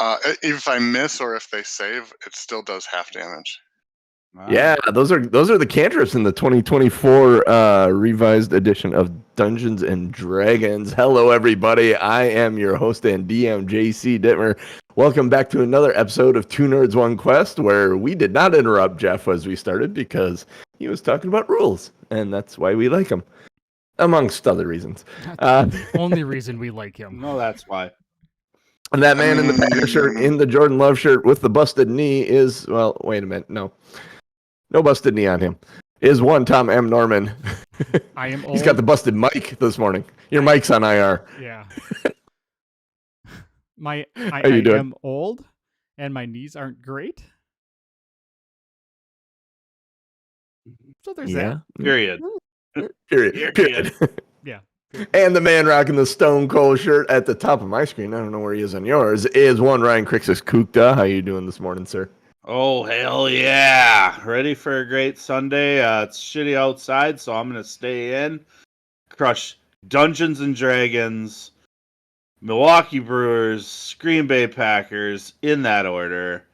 If I miss or if they save, it still does half damage. Wow. Yeah, those are the cantrips in the 2024 revised edition of Dungeons and Dragons. Hello, everybody. I am your host and DM, JC Dittmer. Welcome back to another episode of Two Nerds, One Quest, where we did not interrupt Jeff as we started because he was talking about rules, and that's why we like him, amongst other reasons. Only reason we like him. No, that's why. And that man in the Packer shirt, in the Jordan Love shirt with the busted knee is, well, wait a minute, no busted knee on him, is one Tom M. Norman. I am old. He's got the busted mic this morning. Your mic's on IR. Yeah. I am old, and my knees aren't great. So there's that. Period. Period. Yeah. And the man rocking the Stone Cold shirt at the top of my screen, I don't know where he is on yours, is one Ryan Crixus Kukta. How you doing this morning, sir? Oh, hell yeah. Ready for a great Sunday. It's shitty outside, so I'm going to stay in. Crush Dungeons and Dragons, Milwaukee Brewers, Green Bay Packers, in that order.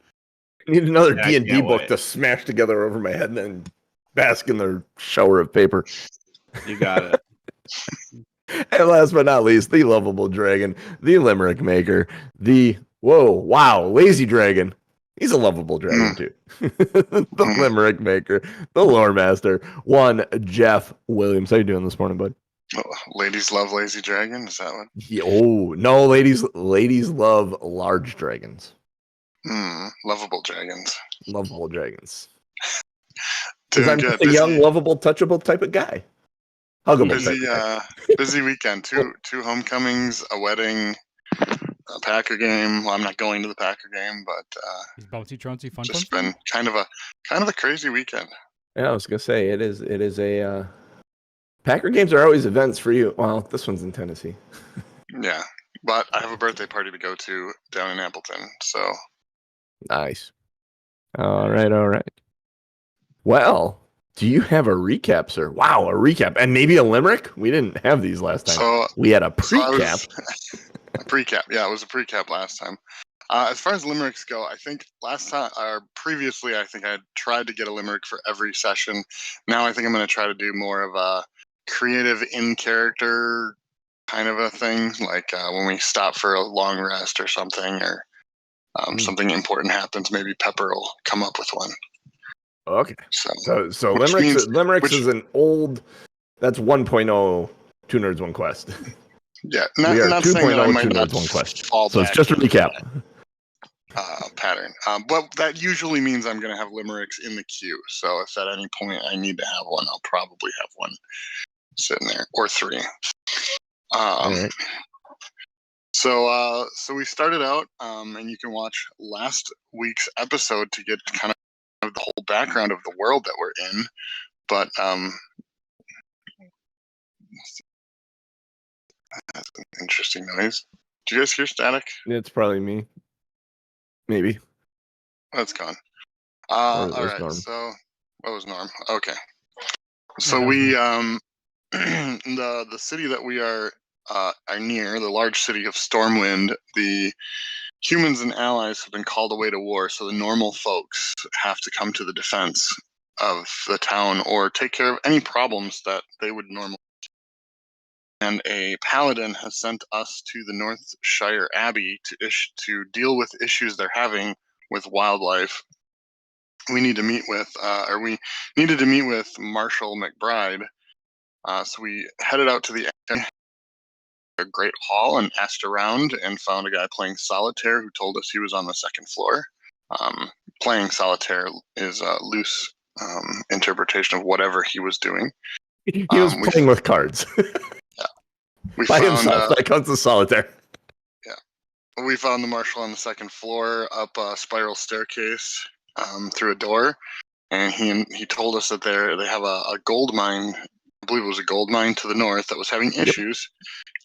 I need another Yeah, D&D book wait. to smash together over my head and then bask in the shower of paper. You got it. And last but not least, the lovable dragon, the limerick maker, lazy dragon. He's a lovable dragon too. The limerick maker, the lore master, one Jeff Williams. How you doing this morning, bud? Oh, ladies love lazy dragon. Is that what? Oh no, ladies love large dragons. Lovable dragons. Lovable dragons. Doing I'm good. just a young, lovable, touchable type of guy. Huggable type of guy. Busy weekend. Two homecomings, a wedding, a Packer game. Well, I'm not going to the Packer game, but Bouncy Troncy fun. just been kind of a crazy weekend. Yeah, I was gonna say it is a Packer games are always events for you. Well, this one's in Tennessee. Yeah, but I have a birthday party to go to down in Appleton, so Nice. All right. Well, do you have a recap, sir? Wow, a recap. And maybe a limerick? We didn't have these last time. So we had a precap. A precap. Yeah, it was a precap last time. As far as limericks go, I think previously, I think I tried to get a limerick for every session. Now I think I'm going to try to do more of a creative in-character kind of a thing, like when we stop for a long rest or something, or something important happens, maybe Pepper will come up with one. Okay. So limericks is an old. That's 1.0 Two Nerds One Quest. Yeah, we are not saying that I 2.0 might Two not Nerds One Quest. fall So it's back just a into recap. that, pattern. But that usually means I'm going to have limericks in the queue. So if at any point I need to have one, I'll probably have one sitting there, or three. All right. So we started out, and you can watch last week's episode to get kind of the whole background of the world that we're in. But that's an interesting noise. Do you guys hear static? It's probably me. Maybe. That's gone. Or All right. Norm. So what was Norm? Okay. So we the city that we are near, the large city of Stormwind, the humans and allies have been called away to war, so the normal folks have to come to the defense of the town or take care of any problems that they would normally. And a paladin has sent us to the Northshire Abbey to deal with issues they're having with wildlife. We need to meet with, we needed to meet with Marshall McBride. So we headed out to a great hall and asked around and found a guy playing solitaire who told us he was on the second floor. Playing solitaire is a loose interpretation of whatever he was doing. He was playing with cards. We By found, himself. That counts as solitaire. Yeah. We found the marshal on the second floor, up a spiral staircase, through a door. And he told us that they have a gold mine. I believe it was a gold mine to the north that was having issues.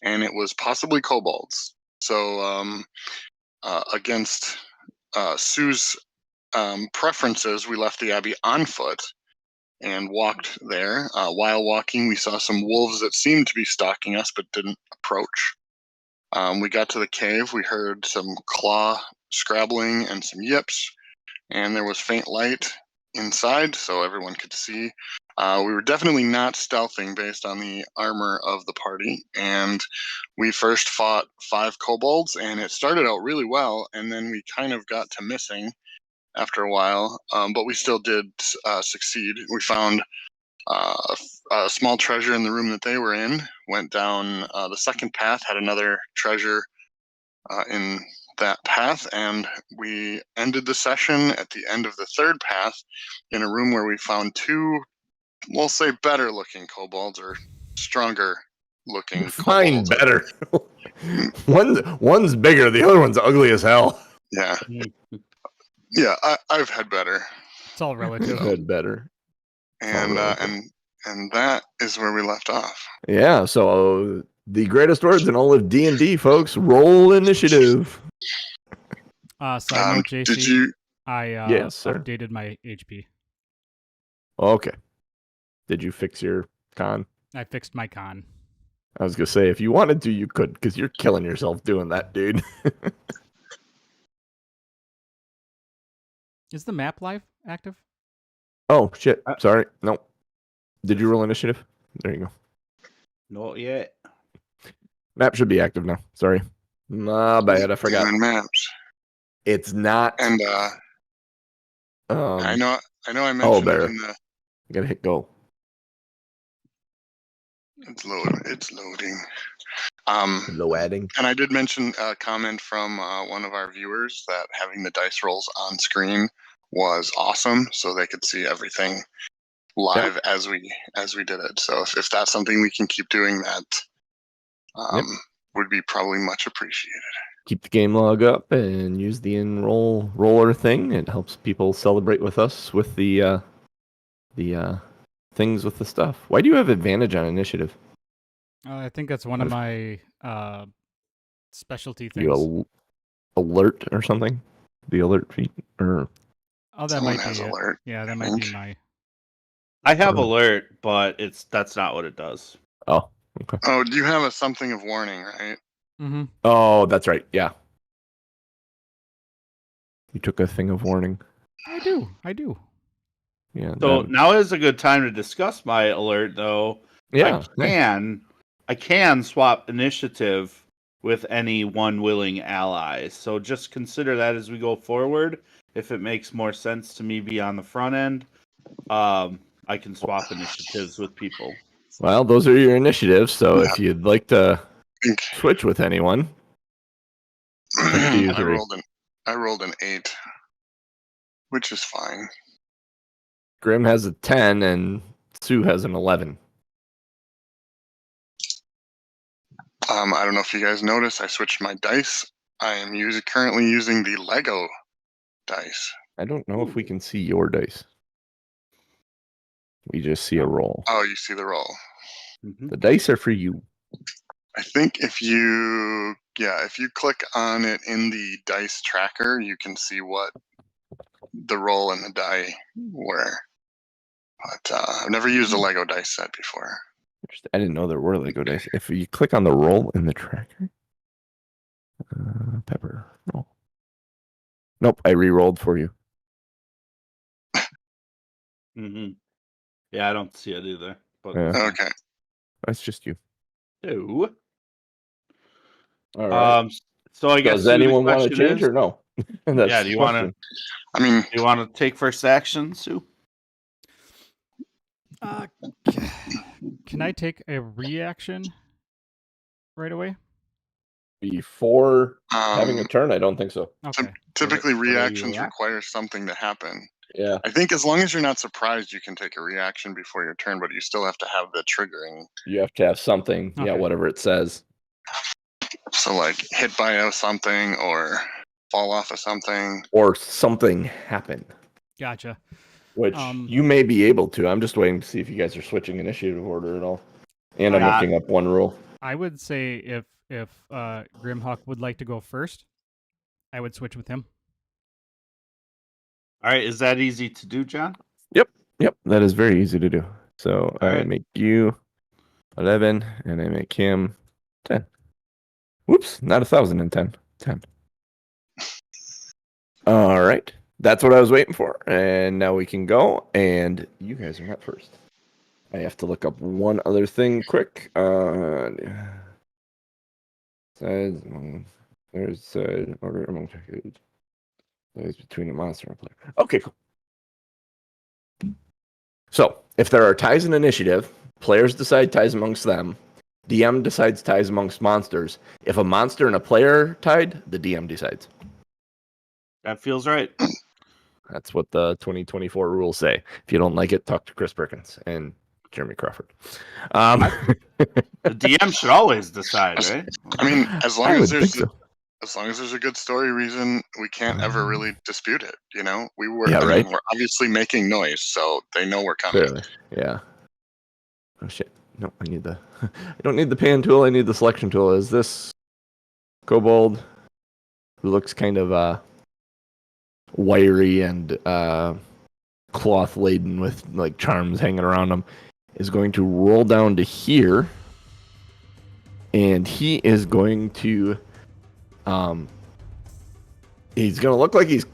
And it was possibly kobolds. So against Sue's preferences, we left the abbey on foot and walked there. While walking, we saw some wolves that seemed to be stalking us but didn't approach. We got to the cave. We heard some claw scrabbling and some yips, and there was faint light inside, so everyone could see. We were definitely not stealthing based on the armor of the party, and we first fought 5 kobolds, and it started out really well, and then we kind of got to missing after a while, but we still did succeed. We found a small treasure in the room that they were in, went down the second path, had another treasure in that path, and we ended the session at the end of the third path in a room where we found 2, we'll say, better looking kobolds, or stronger looking Fine, kobolds. better. one's bigger, the other one's ugly as hell. Yeah. Yeah, I've had better. It's all relative. Good, better. And relative. and that is where we left off. Yeah, so the greatest words in all of D&D, folks. Roll initiative. Side note, JC, Did you? I Yes, sir. updated my HP. Okay. Did you fix your con? I fixed my con. I was going to say, if you wanted to, you could, because you're killing yourself doing that, dude. Is the map live active? Oh, shit. Sorry. No. Did you roll initiative? There you go. Not yet. Map should be active now. Sorry. My bad. I forgot. Damn maps. It's not. And I know I mentioned it in the. I gotta hit go. It's loading. Low adding. And I did mention a comment from one of our viewers that having the dice rolls on screen was awesome, so they could see everything live as we did it. So if that's something we can keep doing, that would be probably much appreciated. Keep the game log up and use the enroll roller thing. It helps people celebrate with us with the things with the stuff. Why do you have advantage on initiative? I think that's one of my specialty things. You alert or something? The alert feat or that Someone might has be alert. it. Yeah, that might be my. I have alert, but that's not what it does. Oh, okay. Oh, you have a something of warning, right? Mm-hmm. Oh, that's right. Yeah. You took a thing of warning. I do. Yeah. So now is a good time to discuss my alert, though. Yeah. I can swap initiative with any one willing ally. So just consider that as we go forward. If it makes more sense to me be on the front end, I can swap initiatives with people. Well, those are your initiatives. So if you'd like to switch with anyone, I rolled an 8, which is fine. Grim has a 10 and Sue has an 11. I don't know if you guys noticed, I switched my dice. I am currently using the Lego dice. I don't know if we can see your dice. We just see a roll. Oh, you see the roll. Mm-hmm. The dice are for you. I think if you click on it in the dice tracker, you can see what the roll and the die were. But I've never used a Lego dice set before. I didn't know there were Lego dice. If you click on the roll in the tracker, Pepper roll. Nope, I re-rolled for you. Mm-hmm. Yeah, I don't see it either. But Okay. That's just you. Ew. All right. So I guess does anyone want to change is, or no? Yeah. Do you want to? I mean, do you want to take first action, Sue? Can I take a reaction right away? Before having a turn, I don't think so. Okay. Typically, What are you reactions at? require something to happen. Yeah. I think as long as you're not surprised, you can take a reaction before your turn, but you still have to have the triggering. You have to have something. Okay. Yeah, whatever it says. So, like, hit by something or fall off of something. Or something happen. Gotcha. Which you may be able to. I'm just waiting to see if you guys are switching initiative order at all. And I'm looking up one rule. I would say if Grimhawk would like to go first, I would switch with him. All right, is that easy to do, John? Yep, that is very easy to do. So All I right. make you 11, and I make him 10. Whoops, not 1,010. 10. All right. That's what I was waiting for. And now we can go. And you guys are not first. I have to look up one other thing quick. Sides among there's order among checkers. Sides between a monster and a player. Okay, cool. So if there are ties in initiative, players decide ties amongst them. DM decides ties amongst monsters. If a monster and a player tied, the DM decides. That feels right. That's what the 2024 rules say. If you don't like it, talk to Chris Perkins and Jeremy Crawford. The DM should always decide, right? I mean, as long I as would there's think so. as long as there's a good story reason, we can't ever really dispute it. You know, Yeah, right. we're obviously making noise, so they know we're coming. Clearly, yeah. Oh shit! No, I need the. I don't need the pan tool. I need the selection tool. Is this kobold who looks kind of wiry and cloth laden with like charms hanging around him? Is going to roll down to here, and he is going to. He's gonna look like he's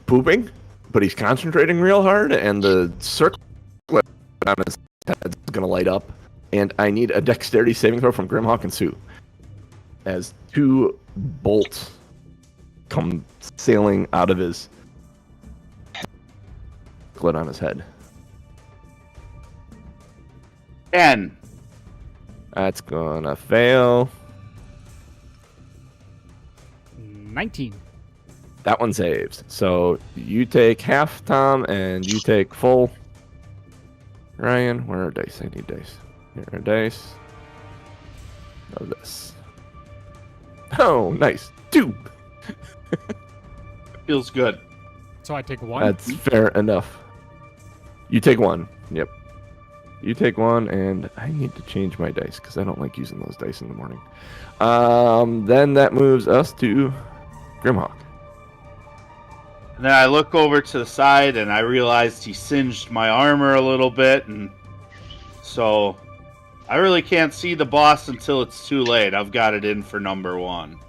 pooping, but he's concentrating real hard, and the circle on his head is gonna light up. And I need a dexterity saving throw from Grimhawk and Sue, as two bolts come sailing out of his glit on his head. 10. That's gonna fail. 19. That one saves. So you take half, Tom, and you take full. Ryan, where are dice? I need dice. Here are dice. Of this. Oh, nice. 2. Feels good. So I take 1. That's fair enough. You take 1. Yep. You take 1, and I need to change my dice because I don't like using those dice in the morning. Then that moves us to Grimhawk. And then I look over to the side and I realized he singed my armor a little bit, and so I really can't see the boss until it's too late. I've got it in for number 1.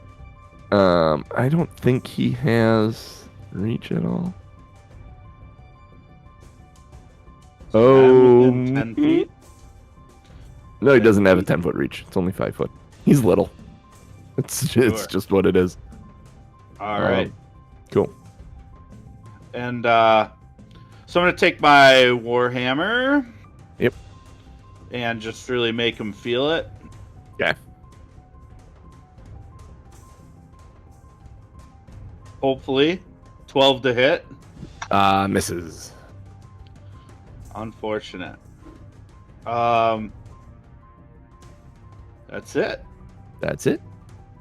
I don't think he has reach at all. So Oh, I'm within 10 feet. No, he doesn't have a 10-foot reach. It's only 5 foot. He's little. It's Sure. just what it is. All right. Cool. And so I'm going to take my Warhammer. Yep. And just really make him feel it. Okay. Hopefully. 12 to hit. Misses. Unfortunate. That's it. That's it.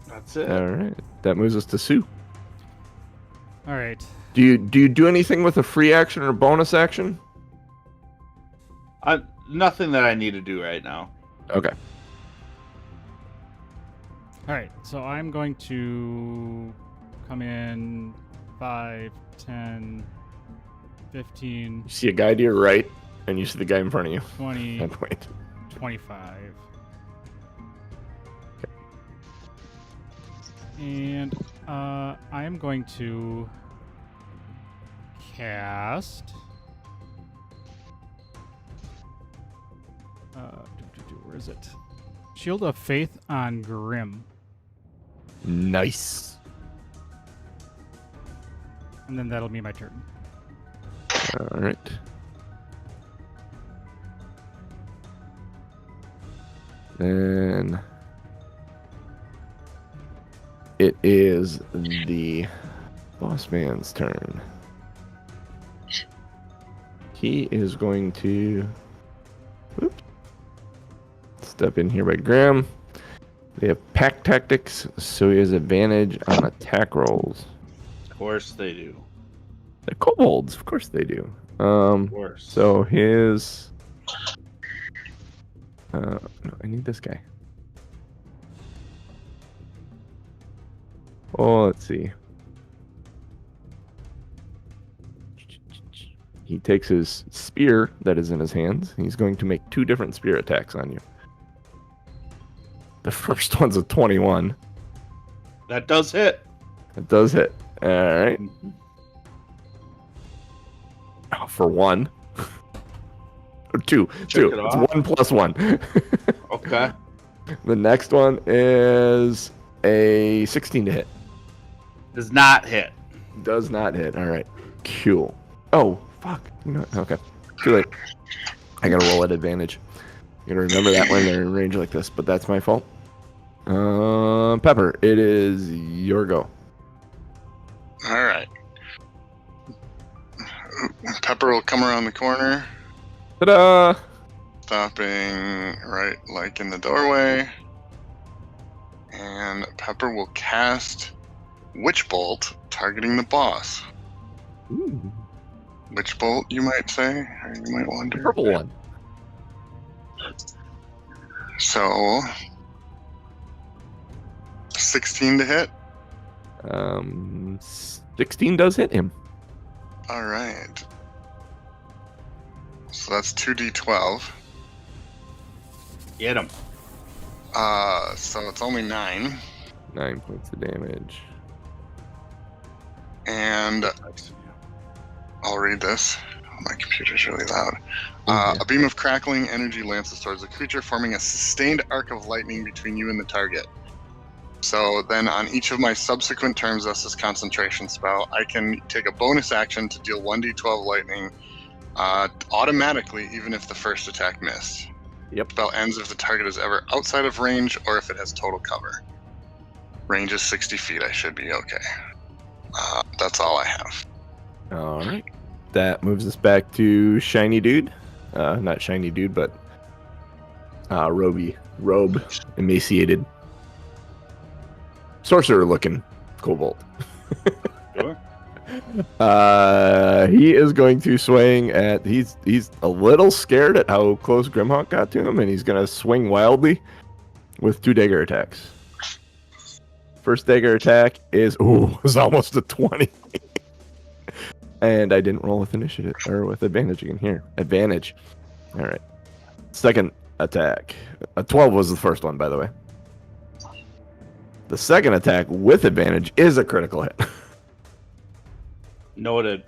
That's it. All right. That moves us to Sue. All right. Do you do anything with a free action or bonus action? Nothing that I need to do right now. Okay. All right. So I'm going to come in 5, 10, 15, You see a guy to your right, and you see the guy in front of you. 20, And wait. 25. And I am going to cast. Where is it? Shield of Faith on Grim. Nice. And then that'll be my turn. All right. Then it is the boss man's turn. He is going to step in here by Graham. They have pack tactics, so he has advantage on attack rolls. Of course they do. The kobolds, of course they do. Of course. So his. No, I need this guy. Oh, let's see. He takes his spear that is in his hands. He's going to make 2 different spear attacks on you. The first one's a 21. That does hit. It does hit. All right. for 1. Or 2. Check 2. it It's off. 1 plus 1. Okay. The next one is a 16 to hit. Does not hit. Does not hit. All right. Cool. Oh, fuck. You know, okay. Too late. I gotta roll at advantage. I gotta remember that when they're in range like this, but that's my fault. Pepper, it is your go. All right. Pepper will come around the corner, Ta-da! stopping right like in the doorway. And Pepper will cast Witch Bolt, targeting the boss. Ooh, Witch Bolt, you might say, or you might wonder. purple one. So, 16 to hit. 16 does hit him. All right. So that's 2d12. Get him. So it's only 9. 9 points of damage. And I'll read this. My computer's really loud. Yeah. A beam of crackling energy lances towards the creature, forming a sustained arc of lightning between you and the target. So then on each of my subsequent turns as this concentration spell, I can take a bonus action to deal 1d12 lightning automatically, even if the first attack missed. Yep. Spell ends if the target is ever outside of range or if it has total cover. Range is 60 feet. I should be okay. That's all I have. All right. That moves us back to Shiny Dude. Not Shiny Dude, but robe, emaciated, sorcerer-looking kobold. Sure. He is going to swing at. He's a little scared at how close Grimhawk got to him, and he's going to swing wildly with 2 dagger attacks. First dagger attack is almost a 20. And I didn't roll with initiative or with advantage again here. Advantage. All right. Second attack. A 12 was the first one, by the way. The second attack with advantage is a critical hit. Noted.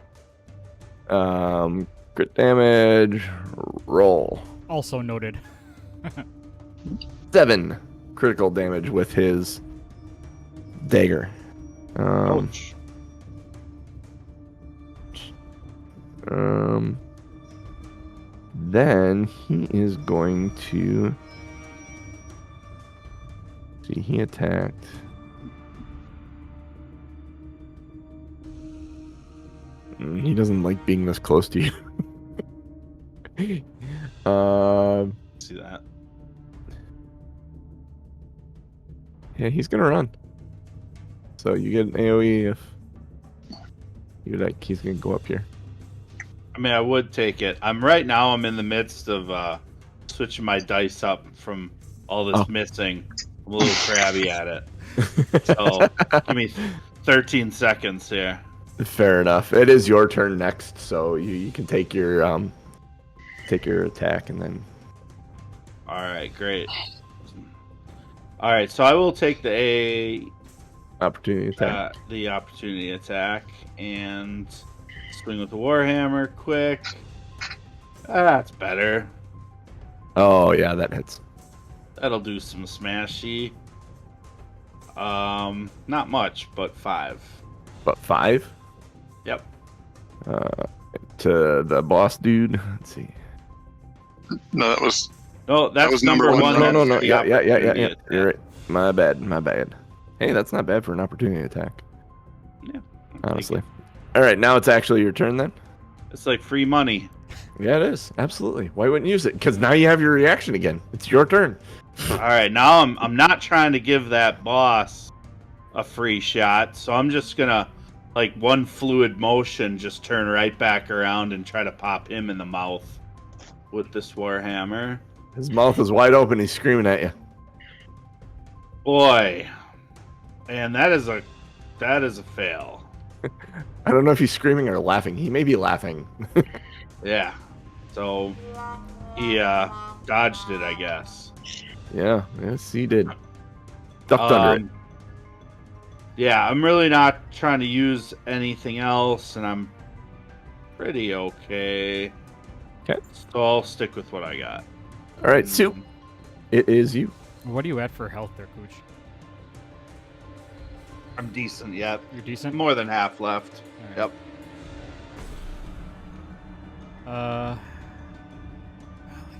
Crit damage. Roll. Also noted. 7 critical damage with his dagger. Ouch. Then he is going to see. He attacked. He doesn't like being this close to you. See that? Yeah, he's gonna run. So you get an AOE if you like. He's gonna go up here. I mean, I would take it. I'm in the midst of switching my dice up from all this missing. I'm a little crabby at it. So give me 13 seconds here. Fair enough. It is your turn next, so you can take your attack and then. All right, great. All right, so I will take the Opportunity attack. the opportunity attack and swing with the warhammer quick. That's better. Oh yeah, that hits. That'll do some smashy. Not much, but 5. But 5 Yep. to the boss dude. Let's see. No, that was No, that's was number number one. one. No. That's the Yeah. opportunity attack. You're right. My bad. Hey, that's not bad for an opportunity attack. Yeah, Honestly. All right, now it's actually your turn then. It's like free money. Yeah, it is. Absolutely. Why wouldn't you use it? Because now you have your reaction again. It's your turn. All right, now I'm not trying to give that boss a free shot, so I'm just gonna, like, one fluid motion, just turn right back around and try to pop him in the mouth with this warhammer. His mouth is wide open. He's screaming at you. Boy, and that is a fail. I don't know if he's screaming or laughing. He may be laughing. Yeah, so he dodged it, I guess. Yeah, yes, he did. Ducked under it. Yeah, I'm really not trying to use anything else, and pretty okay. Okay. So I'll stick with what I got. All right, Sue. It is you. What are you at for health there, Cooch? I'm decent yet. You're decent? More than half left. All right. Yep.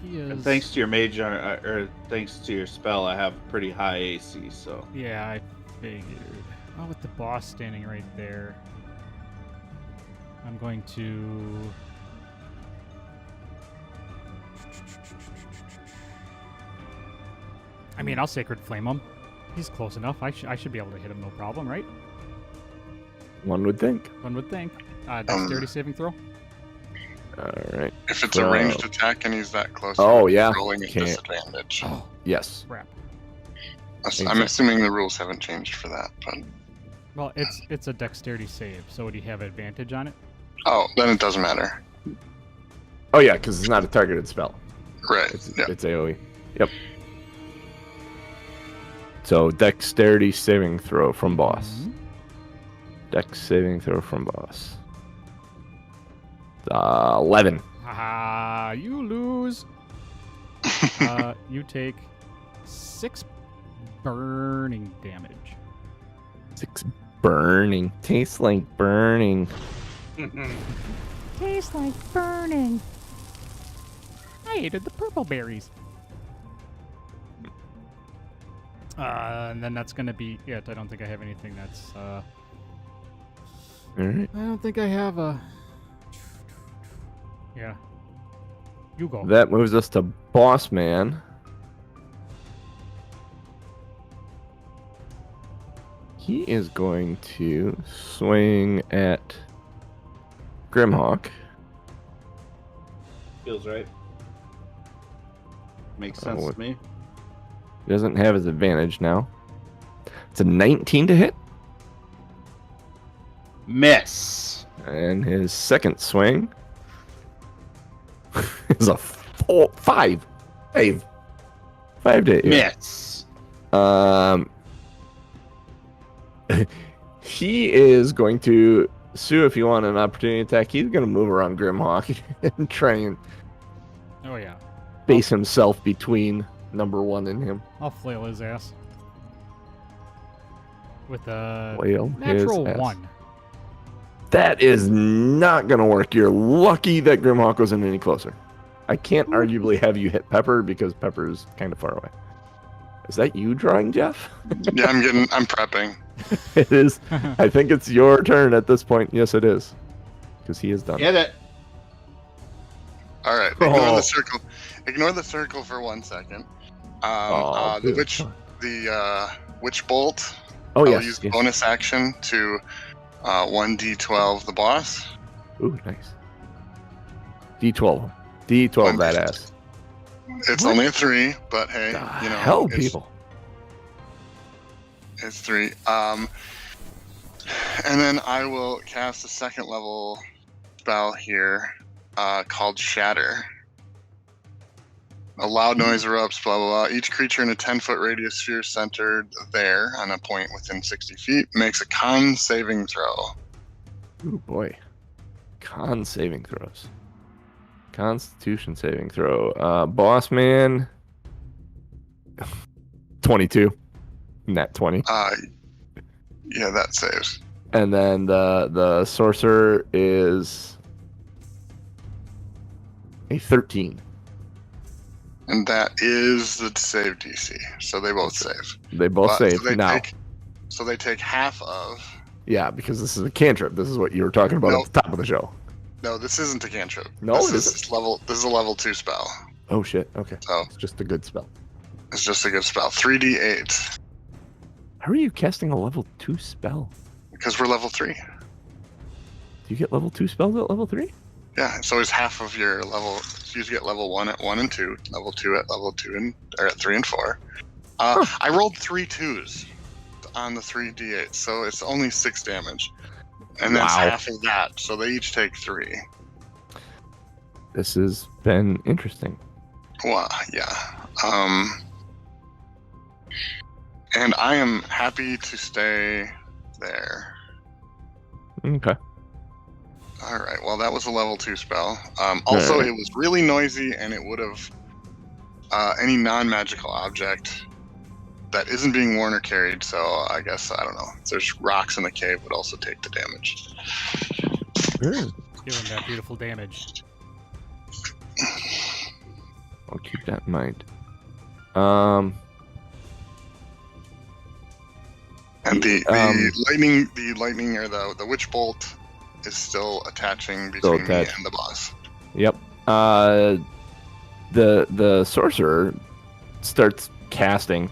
He is... And thanks to your mage, or thanks to your spell, I have pretty high AC, so. Yeah, I figured. Oh, with the boss standing right there. I'm going to... I mean, I'll Sacred Flame him. He's close enough. I should be able to hit him, no problem, right? One would think. One would think. Dexterity saving throw. All right. If it's a ranged attack and he's that close, Oh, yeah. rolling at Can't. disadvantage. Oh, Yes. crap. I'm assuming the rules haven't changed for that, but Well, it's a Dexterity save, so would he have advantage on it? oh, then it doesn't matter. Oh yeah, because it's not a targeted spell. Right. It's Yeah. AoE. Yep. So dexterity saving throw from boss. Mhm. Dex saving throw from boss. 11. Haha, you lose. You take 6 burning damage. 6 burning. Tastes like burning. Tastes like burning. I ate the purple berries. And then that's gonna be it. I don't think I have anything that's. All right. I don't think I have a. Yeah. You go. That moves us to Boss Man. He is going to swing at Grimhawk. Feels right. Makes sense to me. He doesn't have his advantage now. It's a 19 to hit. Miss. And his second swing is a 5 to hit. Miss. He is going to Sue. If you want an opportunity attack, he's going to move around Grimhawk and try and Oh yeah. base himself between number one and him. I'll flail his ass. With a Flail natural his ass. 1. That is not going to work. You're lucky that Grimhawk wasn't any closer. I can't arguably have you hit Pepper because Pepper is kind of far away. Is that you drawing, Jeff? Yeah, I'm prepping. It is. I think it's your turn at this point. Yes, it is. Because he is done. Get it. All right, ignore the circle. Ignore the circle for 1 second. The witch bolt. Oh, I'll yes. use yes. bonus action to 1d12 the boss. Ooh, nice. D12. D12 that ass. It's only a 3, but hey, you know, Hell, it's, people. It's 3. And then I will cast a second level spell here called Shatter. A loud noise erupts, blah, blah, blah. Each creature in a 10-foot radius sphere centered there on a point within 60 feet makes a con saving throw. Ooh, boy. Con saving throws. Constitution saving throw. Boss Man. 22. Nat 20. Yeah, that saves. And then the sorcerer is a 13. And that is the save DC. So they both save. They both save. So they take half of. Yeah, because this is a cantrip. This is what you were talking about at the top of the show. No, this isn't a cantrip. No, this is a level 2 spell. Oh shit. Okay. So it's just a good spell. It's just a good spell. 3d8. How are you casting a level 2 spell? Because we're level 3. Do you get level 2 spells at level 3? Yeah, it's always half of your level. So you get level 1 at 1 and 2, level 2 at level 2 or at 3 and 4. I rolled 3 2s on the 3d8, so it's only 6 damage. And that's half of that, so they each take 3. This has been interesting. Well, yeah. And I am happy to stay there. Okay. All right. Well, that was a level 2 spell. Also, Right. it was really noisy, and it would have any non-magical object that isn't being worn or carried. So I guess I don't know. If there's rocks in the cave, would also take the damage. Sure. Give him that beautiful damage. I'll keep that in mind. And the Um, lightning or the witch bolt is still attaching between me and the boss. Yep. The sorcerer starts casting,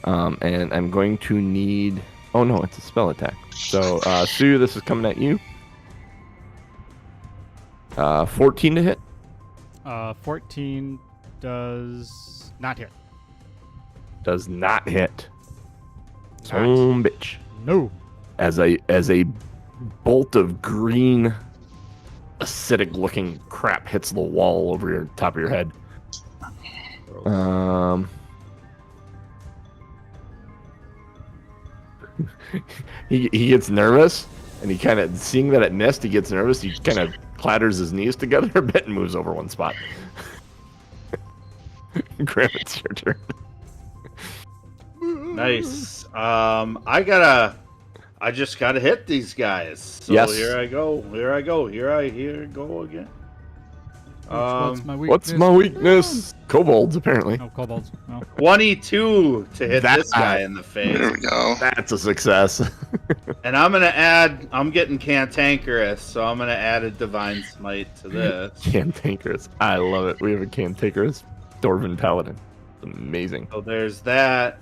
and I'm going to need. Oh no, it's a spell attack. So Sue, this is coming at you. 14 to hit. 14 does not hit. Does not hit. Not. Some bitch. No. As a bolt of green, acidic-looking crap hits the wall over your top of your head. He gets nervous, and he kind of, seeing that it missed, he gets nervous. He kind of clatters his knees together a bit and moves over one spot. Graham, it's your turn. Nice. I just gotta hit these guys. So Yes. here I go again. What's my weakness? What's my weakness? Kobolds, apparently. Oh, kobolds. Oh. 22 to hit That- this guy in the face. There we go. That's a success. And I'm getting cantankerous, so I'm gonna add a divine smite to this. Cantankerous. I love it. We have a cantankerous Dwarven Paladin. It's amazing. So there's that.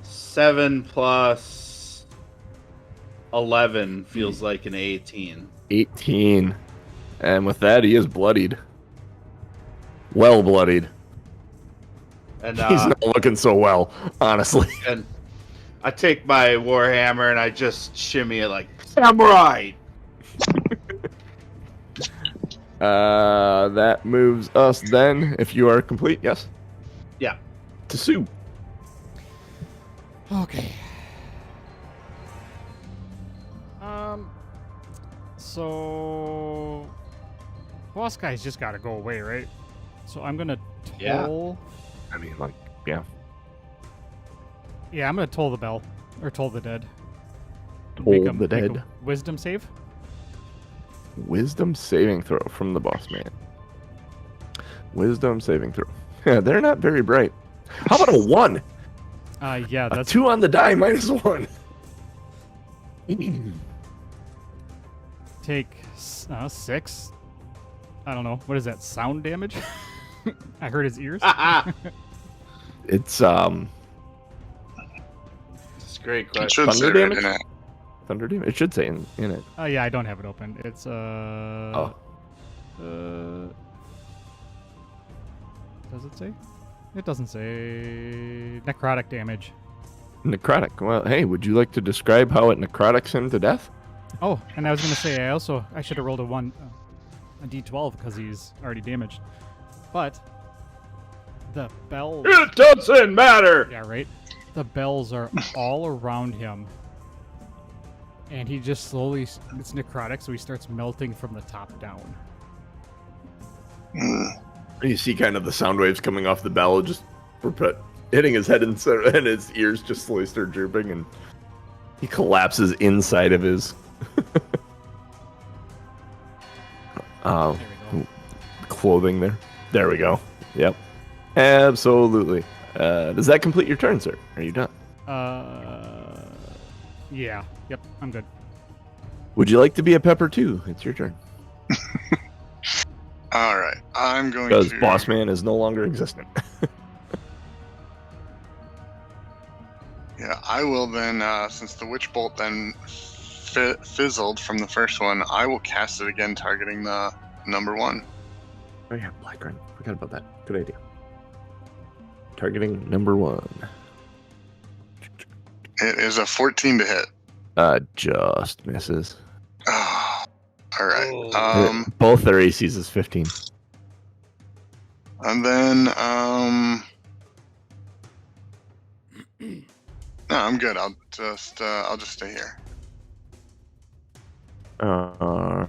7 plus 11 feels like an 18. 18. And with that, he is bloodied. Well bloodied. And He's not looking so well, honestly. and I take my warhammer and I just shimmy it like samurai. That moves us then, if you are complete, yes? Yeah. To Sue. Okay. So boss guys just gotta go away, right? So I'm gonna toll. I mean, like, yeah. Yeah, I'm gonna toll the bell or toll the dead. Toll the Make dead. a wisdom save. Wisdom saving throw from the boss man. Wisdom saving throw. Yeah, they're not very bright. How about a 1? Yeah, A that's 2 on the die minus 1. take 6. I don't know. What is that? Sound damage? I heard his ears. It's It's a great It question. should Thunder say right damage? in it. thunder damage. It should say in it. Yeah, I don't have it open. It's Oh. Does it say? It doesn't say necrotic damage. Necrotic. Well, hey, would you like to describe how it necrotics him to death? Oh, and I was gonna say I should have rolled a d12 because he's already damaged. But the bells. It doesn't matter. Yeah, right. The bells are all around him, and he just slowly. It's necrotic, so he starts melting from the top down. You see kind of the sound waves coming off the bell, just hitting his head and his ears just slowly start drooping, and he collapses inside of his There we go. clothing there. There we go. Yep. Absolutely. Does that complete your turn, sir? Are you done? Yeah. Yep. I'm good. Would you like to be a pepper too? It's your turn. All right, I'm going Because to. Boss Man is no longer existent. Yeah, I will then, since the witch bolt then fizzled from the first one, I will cast it again, targeting the number 1. Oh yeah, Black Run. Forgot about that. Good idea. Targeting number 1. It is a 14 to hit. Just misses. Oh, all right. Oh. Both their ACs is 15. And then no, I'm good. I'll just stay here. All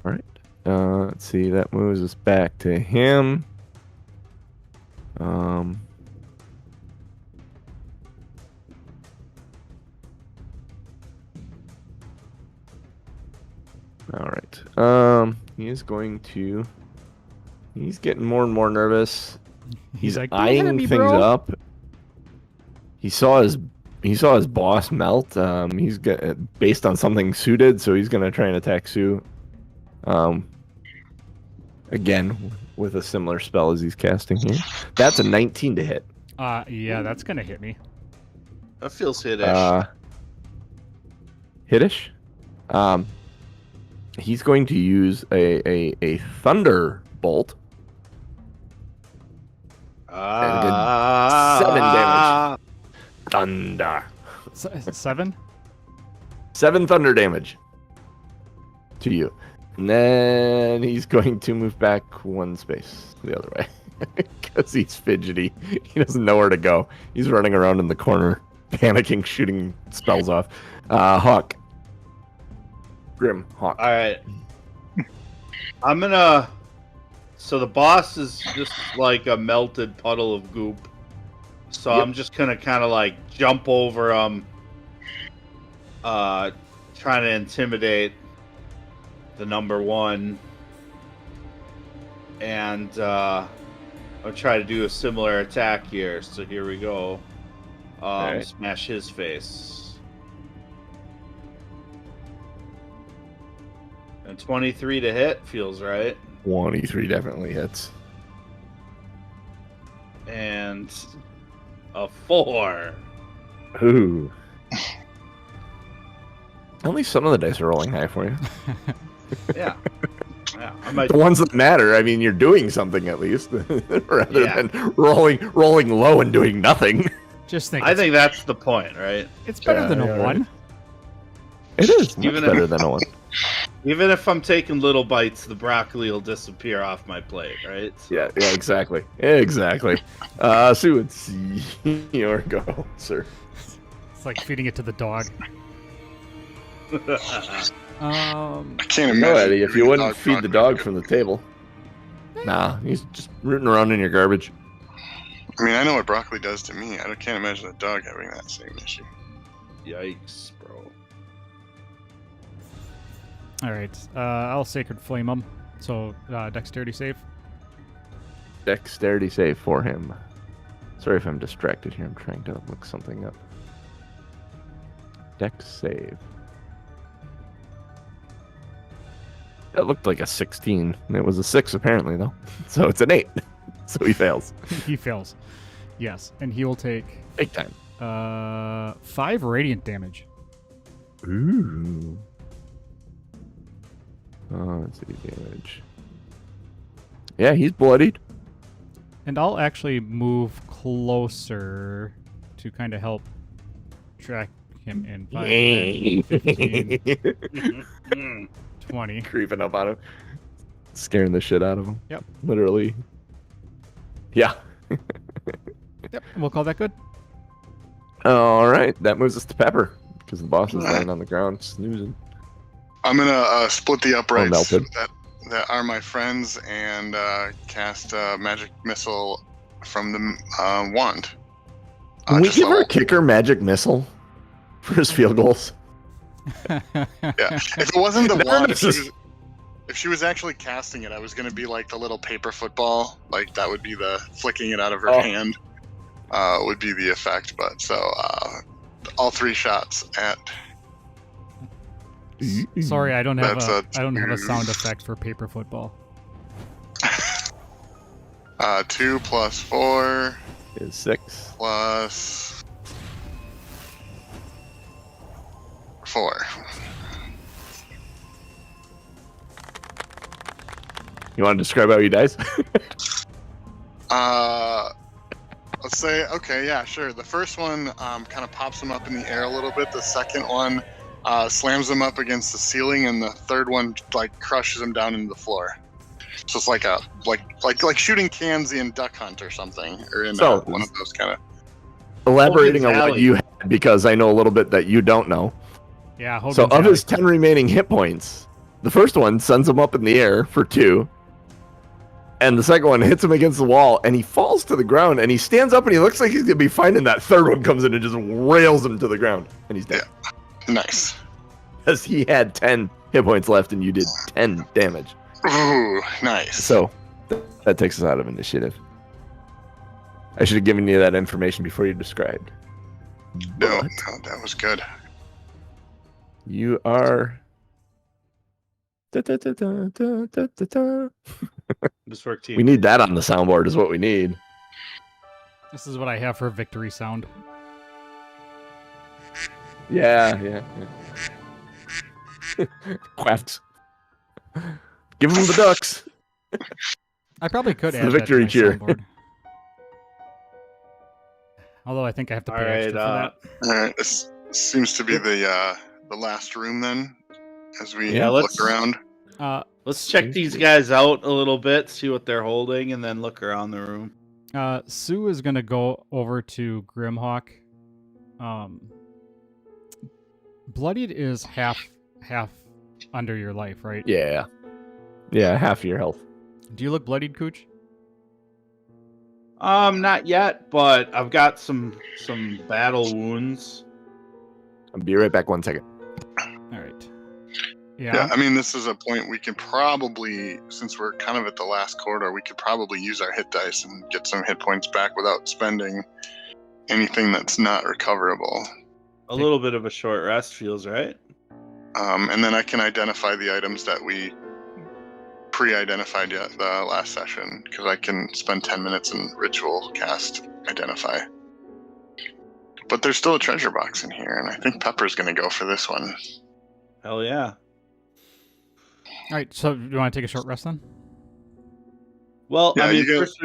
Let's see. That moves us back to him. All right. He's getting more and more nervous. He's like, "Don't hit eyeing me, things bro." up. He saw his boss melt. He's based on something Sue did, so he's gonna try and attack Sue. Again with a similar spell as he's casting here. That's a 19 to hit. Yeah, that's gonna hit me. That feels hit-ish. Hit-ish. He's going to use a thunder bolt. 7 damage. Thunder. 7? 7 thunder damage to you. And then he's going to move back 1 space the other way. Because he's fidgety. He doesn't know where to go. He's running around in the corner, panicking, shooting spells off. Hawk. Grim Hawk. All right. I'm gonna. So the boss is just like a melted puddle of goop. So Yep. I'm just gonna kind of like jump over him, trying to intimidate the number 1, and I'll try to do a similar attack here. So here we go. Alright. Smash his face. And 23 to hit feels right. 23 definitely hits. And a 4. Ooh. At least some of the dice are rolling high for you. Yeah. Yeah. I might. The ones that matter. I mean, you're doing something at least, rather Yeah. than rolling low and doing nothing. Just think. I think that's the point, right? it's better Yeah, than a yeah, 1. It is much Even if- better than a 1. Even if I'm taking little bites, the broccoli will disappear off my plate, right? So- Yeah, exactly. Sue, it's your go, sir. It's like feeding it to the dog. I can't imagine. Go, Eddie, if you giving a wouldn't dog feed the broccoli. dog from the table. Nah, he's just rooting around in your garbage. I mean, I know what broccoli does to me. I can't imagine a dog having that same issue. Yikes, bro. All right. I'll Sacred Flame him. So, dexterity save. Dexterity save for him. Sorry if I'm distracted here. I'm trying to look something up. Dex save. That looked like a 16. And it was a 6 apparently, though. So it's an 8. So he fails. He fails. Yes, and he will take Big time. 5 radiant damage. Ooh. Oh, let's see damage. Yeah, he's bloodied. And I'll actually move closer to kind of help track him in 5, 10, 15, 20. Creeping up on him. Scaring the shit out of him. Yep. Literally. Yeah. Yep, we'll call that good. All right. That moves us to Pepper. Because the boss is laying on the ground snoozing. I'm gonna split the uprights melted. that are my friends and cast magic missile from the wand. Can we just give our level- kicker magic missile for his field goals? Yeah. If it wasn't the Never wand, misses. if she was actually casting it, I was gonna be like the little paper football. Like that would be the flicking it out of her hand. Would be the effect. But so all 3 shots at. Sorry, I don't have That's a a I don't have a two. sound effect for paper football. 2 plus 4 Is 6. plus 4. You want to describe how he dies? Let's say, okay, yeah, sure. The first one kind of pops him up in the air a little bit. The second one slams him up against the ceiling, and the third one like crushes him down into the floor. So it's like a like shooting cans in Duck Hunt or something, or in So- one of those kind of. Elaborating on what Alley. you had, because I know a little bit that you don't know. Yeah, Hogan's So of Alley. his 10 remaining hit points, The first one sends him up in the air for 2. And the second one hits him against the wall, and he falls to the ground, and he stands up, and he looks like he's going to be fine, and that third one comes in and just rails him to the ground, and he's dead. Yeah. Nice. Because he had 10 hit points left, and you did 10 damage. Ooh, nice. So, that takes us out of initiative. I should have given you that information before you described. No, that was good. You are... This work team. We need that on the soundboard is what we need. This is what I have for victory sound. Yeah. Quacks. Give them the ducks. I probably could It's add the that victory to my cheer. soundboard. Although I think I have to pay Alright, extra for that. All right, this seems to be the last room then, as we Yeah, look let's- around. Let's check these guys out a little bit, see what they're holding, and then look around the room. Sue is gonna go over to Grimhawk. Bloodied is half under your life, right? Yeah, half your health. Do you look bloodied, Cooch? Not yet, but I've got some battle wounds. I'll be right back 1 second. All right. Yeah, Yeah. I mean, this is a point we could probably, since we're kind of at the last corridor, we could probably use our hit dice and get some hit points back without spending anything that's not recoverable. A little bit of a short rest feels right. And then I can identify the items that we pre-identified yet the last session, because I can spend 10 minutes in ritual cast identify. But there's still a treasure box in here, and I think Pepper's going to go for this one. Hell yeah. All right. So, do you want to take a short rest then? Well, Yeah, I mean, you go- first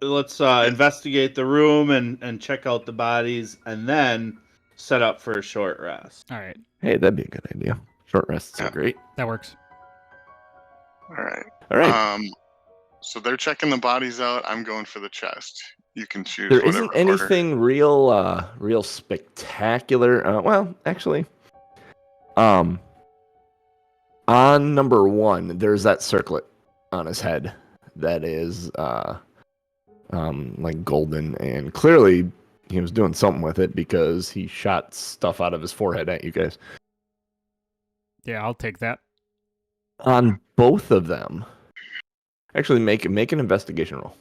let's investigate the room and check out the bodies, and then set up for a short rest. All right. Hey, that'd be a good idea. Short rests are great. That works. All right. All right. So they're checking the bodies out. I'm going for the chest. You can choose. There whatever isn't order. anything real spectacular. Well, actually, on number 1, there's that circlet on his head that is like golden, and clearly he was doing something with it because he shot stuff out of his forehead at you guys. Yeah, I'll take that. On both of them, actually make an investigation roll.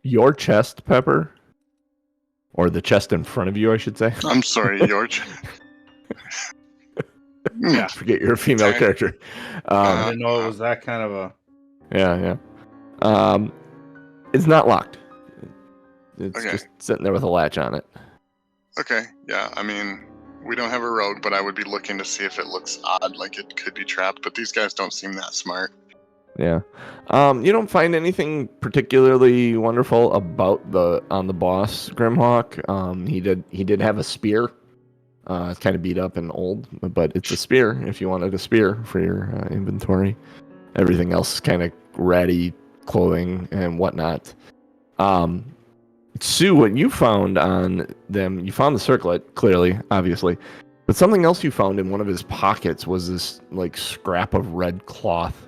Your chest, Pepper, or the chest in front of you, I should say. I'm sorry, George. Yeah. Forget you're a female Okay. character. I didn't know it was that kind of a... Yeah. It's not locked. It's Okay. just sitting there with a latch on it. Okay, yeah, I mean, we don't have a rogue, but I would be looking to see if it looks odd, like it could be trapped, but these guys don't seem that smart. Yeah. You don't find anything particularly wonderful about the boss Grimhawk. He did have a spear. It's kind of beat up and old, but it's a spear if you wanted a spear for your inventory. Everything else is kind of ratty clothing and whatnot. Sue, what you found on them, you found the circlet, clearly, obviously. But something else you found in one of his pockets was this like scrap of red cloth.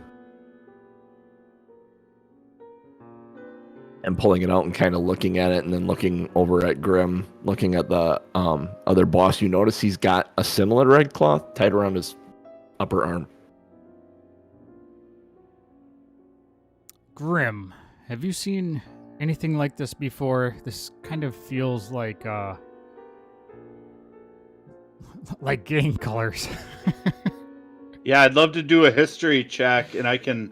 And pulling it out and kind of looking at it, and then looking over at Grim, looking at the other boss, you notice he's got a similar red cloth tied around his upper arm. Grim, have you seen anything like this before? This kind of feels like gang colors. Yeah, I'd love to do a history check, and I can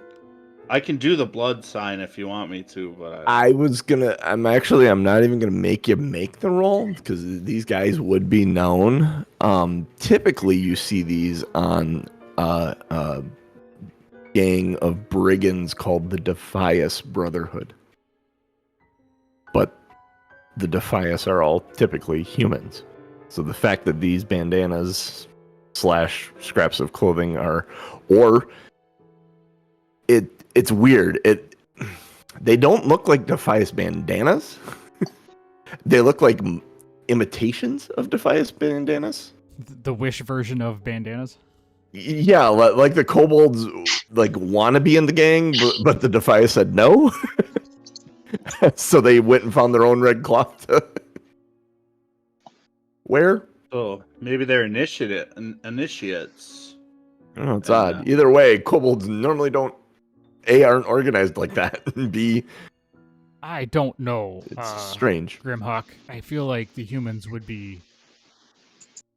do the blood sign if you want me to, but I'm not even gonna make you make the roll because these guys would be known. Typically you see these on a gang of brigands called the Defias Brotherhood. But the Defias are all typically humans. So the fact that these bandanas / scraps of clothing are, or it's weird. They don't look like Defias bandanas. They look like imitations of Defias bandanas. The Wish version of bandanas. Yeah, like the kobolds like want to be in the gang, but the Defia said no. So they went and found their own red cloth to wear. So maybe they're initiates. I don't know, it's odd. Either way, kobolds normally aren't organized like that. And B, I don't know. it's strange. Grimhawk, I feel like the humans would be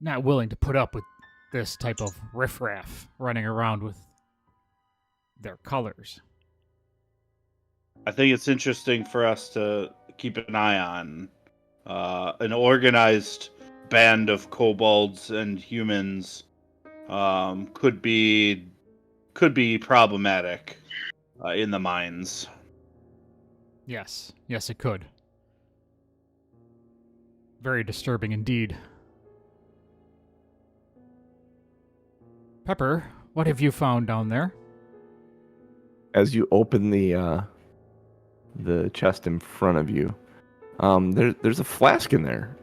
not willing to put up with this type of riffraff running around with their colors. I think it's interesting for us to keep an eye on an organized band of kobolds and humans. Could be problematic in the mines. Yes, it could. Very disturbing indeed. Pepper, what have you found down there? As you open the chest in front of you, there's a flask in there.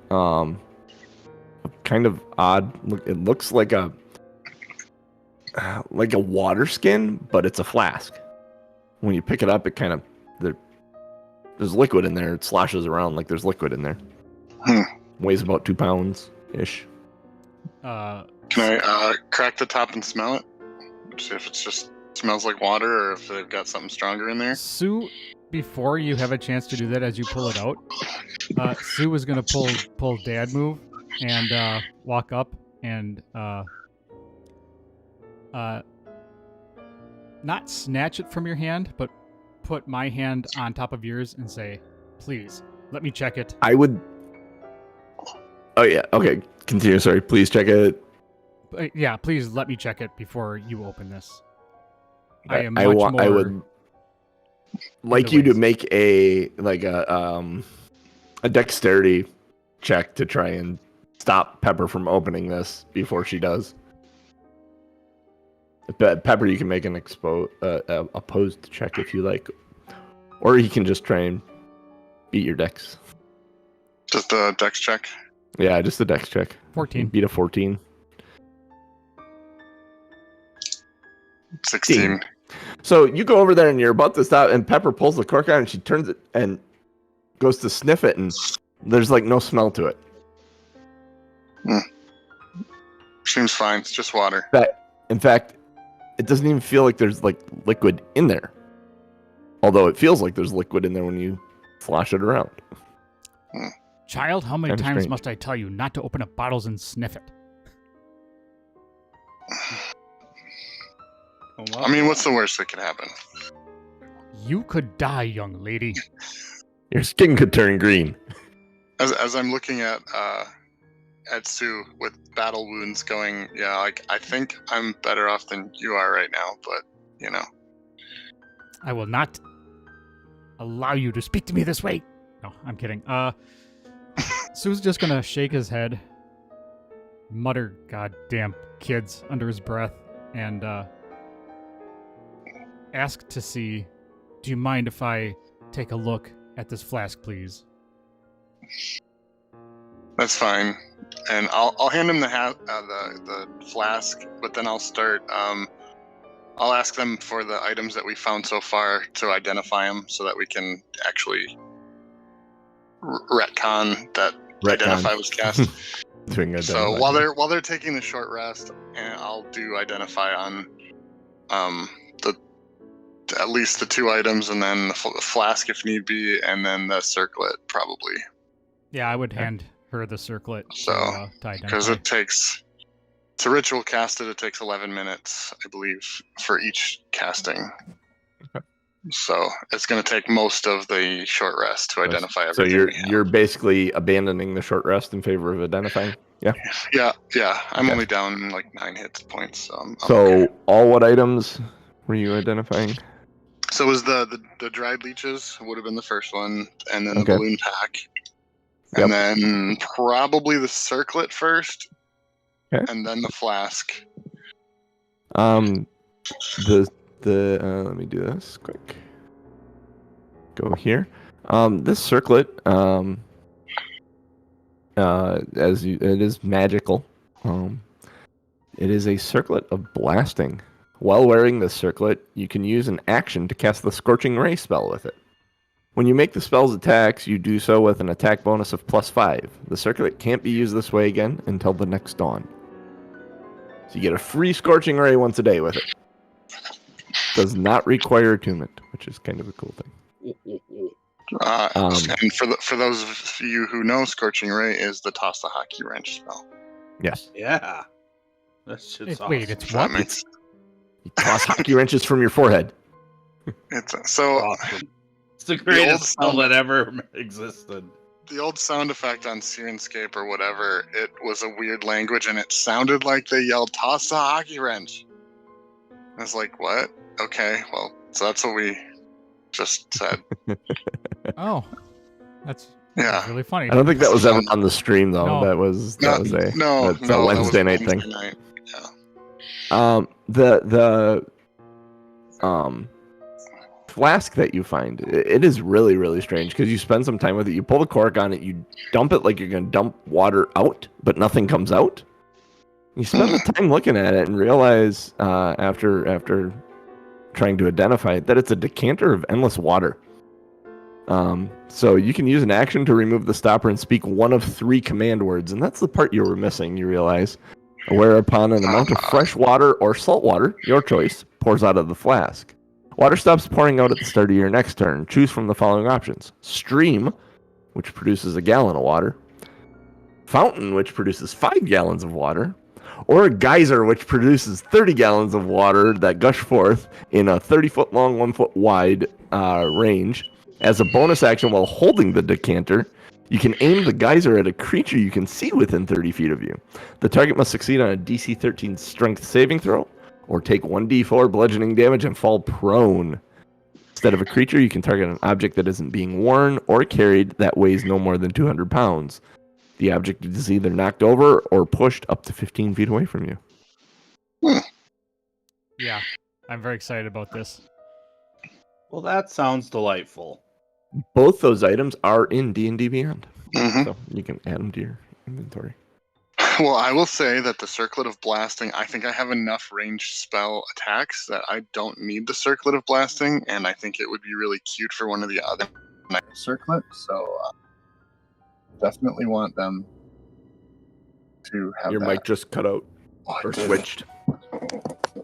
Kind of odd. It looks like a water skin, but it's a flask. When you pick it up, it kind of there's liquid in there. It sloshes around like there's liquid in there. Weighs about 2 pounds ish. Can I crack the top and smell it? See if it just smells like water or if they've got something stronger in there. Sue, before you have a chance to do that, as you pull it out, Sue was gonna pull dad move and walk up and not snatch it from your hand, but put my hand on top of yours and say, "Please, let me check it." I would. Oh yeah. Okay. Continue. Sorry. Please check it. Yeah, please let me check it before you open this. I would like you to make a dexterity check to try and stop Pepper from opening this before she does. Pepper, you can make an opposed check if you like, or you can just try and beat your dex. Just a dex check. Yeah, just a dex check. 14. Beat a 14. 16. So you go over there and you're about to stop, and Pepper pulls the cork out and she turns it and goes to sniff it, and there's like no smell to it. Seems fine. It's just water. In fact, it doesn't even feel like there's like liquid in there. Although it feels like there's liquid in there when you slosh it around. Child, how many Kinda times strange. must I tell you not to open up bottles and sniff it? I mean, what's the worst that could happen? You could die, young lady. Your skin could turn green. As I'm looking at Sue with battle wounds going, yeah, like I think I'm better off than you are right now, but you know. I will not allow you to speak to me this way. No, I'm kidding. Sue's just gonna shake his head, mutter "goddamn kids" under his breath, and ask to see, do you mind if I take a look at this flask, please? That's fine, and I'll hand him the flask, but then I'll start. I'll ask them for the items that we found so far to identify them, so that we can actually retcon that identify was cast. So while they're taking the short rest, and I'll do identify on at least the 2 items, and then the flask if need be, and then the circlet probably. Yeah, I would hand her the circlet. So, to identify. because it's a ritual casted, it takes 11 minutes, I believe, for each casting. Okay. So it's going to take most of the short rest to identify everything. So you're basically abandoning the short rest in favor of identifying? Yeah? Yeah. I'm Okay. only down like 9 hit points. So So all what items were you identifying? So it was the dried leeches would have been the first one, and then the Okay. balloon pack, Yep. and then probably the circlet first, Okay. and then the flask. Let me do this quick. Go here. This circlet, it is magical. It is a circlet of blasting. While wearing this circlet, you can use an action to cast the Scorching Ray spell with it. When you make the spell's attacks, you do so with an attack bonus of +5. The circlet can't be used this way again until the next dawn. So you get a free Scorching Ray once a day with it. Does not require attunement, which is kind of a cool thing. And for those of you who know, Scorching Ray is the toss the hockey wrench spell. Yes. Yeah. That shit's awesome. Wait, it's That what? makes You toss hockey wrenches from your forehead. it's so awesome. It's the greatest spell that ever existed. the old sound effect on Sirenscape or whatever. It was a weird language, and it sounded like they yelled "toss the hockey wrench." I was like, "What? Okay, well, so that's what we just said." Oh, that's Yeah. really funny. I don't think that was ever on the stream though. No. That was a That was a Wednesday night thing. night. Yeah. The flask that you find, it is really, really strange because you spend some time with it. You pull the cork on it, you dump it like you're going to dump water out, but nothing comes out. You spend the time looking at it and realize after trying to identify it that it's a decanter of endless water. So you can use an action to remove the stopper and speak one of 3 command words, and that's the part you were missing, you realize. Whereupon an amount of fresh water or salt water, your choice, pours out of the flask. Water stops pouring out at the start of your next turn. Choose from the following options. Stream, which produces 1 gallon of water. Fountain, which produces 5 gallons of water. Or a geyser, which produces 30 gallons of water that gush forth in a 30-foot long, 1-foot wide range. As a bonus action while holding the decanter, you can aim the geyser at a creature you can see within 30 feet of you. The target must succeed on a DC 13 strength saving throw, or take 1d4 bludgeoning damage and fall prone. Instead of a creature, you can target an object that isn't being worn or carried that weighs no more than 200 pounds. The object is either knocked over or pushed up to 15 feet away from you. Yeah, I'm very excited about this. Well, that sounds delightful. Both those items are in D&D Beyond, Mhm. so you can add them to your inventory. Well, I will say that the Circlet of Blasting, I think I have enough ranged spell attacks that I don't need the Circlet of Blasting, and I think it would be really cute for one of the other Circlet, so definitely want them to have Your that. mic just cut out Oh, I or did. switched.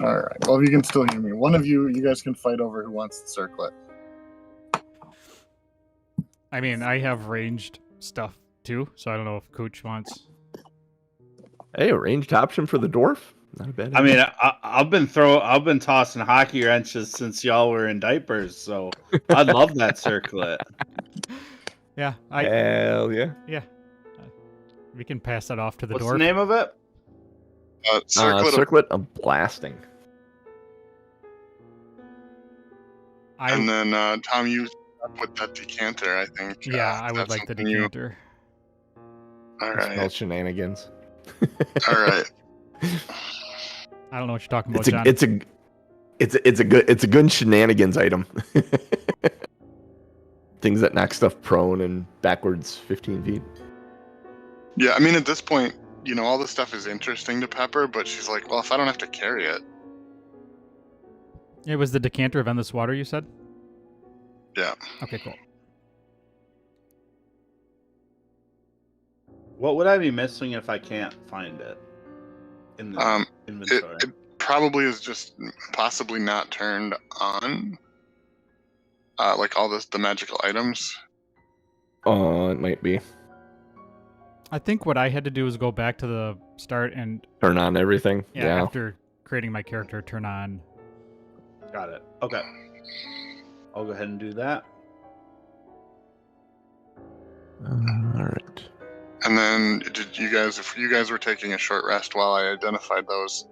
Alright, well, if you can still hear me. One of you guys can fight over who wants the Circlet. I mean, I have ranged stuff too, so I don't know if Cooch wants. Hey, a ranged option for the dwarf? Not a bad I idea. mean, I've been tossing hockey wrenches since y'all were in diapers, so I love that circlet. Yeah, Hell yeah. we can pass that off to the What's dwarf. the name of it? Circlet, Of blasting. and then Tom, you with that decanter, I think. Yeah, I would that's like the something you- decanter. Alright, Spell shenanigans. alright. I don't know what you're talking about, It's John. it's a good shenanigans item. Things that knock stuff prone and backwards 15 feet. Yeah, I mean, at this point, all this stuff is interesting to Pepper, but she's like, well, if I don't have to carry it. It was the decanter of endless water, you said? Yeah. Okay, cool. What would I be missing if I can't find it in the inventory? It probably is just possibly not turned on. Like all the magical items. Oh, it might be. I think what I had to do was go back to the start and Turn on everything. Yeah. after creating my character, turn on. Got it. Okay. I'll go ahead and do that. All right. And then if you guys were taking a short rest while I identified those,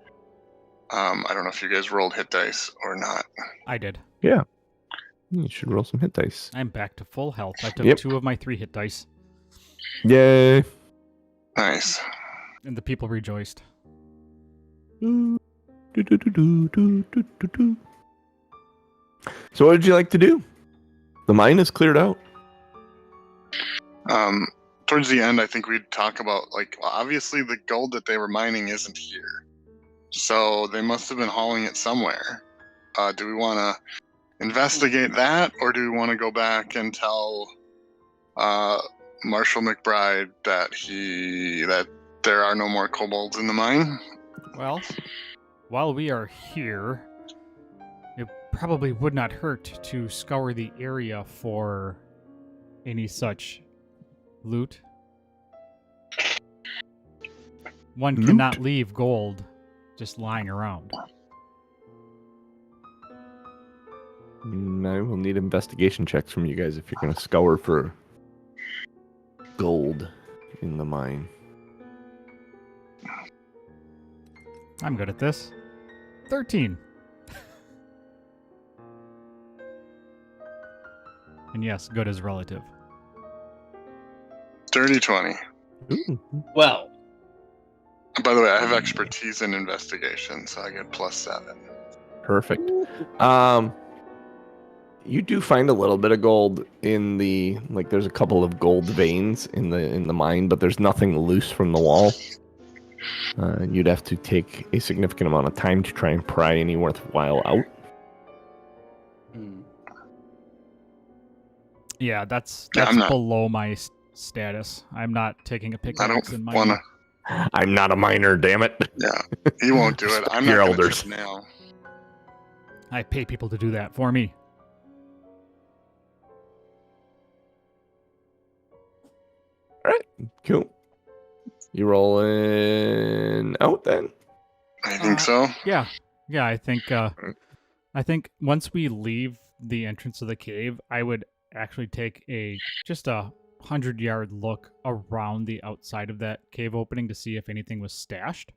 I don't know if you guys rolled hit dice or not. I did. You should roll some hit dice. I'm back to full health. I took Yep. 2 of my 3 hit dice, Yay. Nice. and the people rejoiced. So what would you like to do? The mine is cleared out. Towards towards the end, I think we'd talk about, like, well, obviously the gold that they were mining isn't here. So they must have been hauling it somewhere. Do we want to investigate that, or do we want to go back and tell Marshall McBride that there are no more kobolds in the mine? Well, while we are here, it probably would not hurt to scour the area for any such loot. One Loot? cannot leave gold just lying around. I will need investigation checks from you guys if you're going to scour for gold in the mine. I'm good at this. 13. And yes, good is relative. Dirty 20. Ooh. Well, By the way, I have expertise in investigation, so I get +7. Perfect. You do find a little bit of gold in the, like, there's a couple of gold veins in the mine, but there's nothing loose from the wall. You'd have to take a significant amount of time to try and pry any worthwhile out. Yeah, that's Yeah, I'm not- below my status. I'm not taking a I pickaxe in don't my. want to. I'm not a miner, damn it. Yeah, he won't do it. I'm Your not going to elders. chip nail. I pay people to do that for me. Cool. You rolling out then? I think so. Yeah, I think once we leave the entrance of the cave, I would actually take just a 100-yard look around the outside of that cave opening to see if anything was stashed.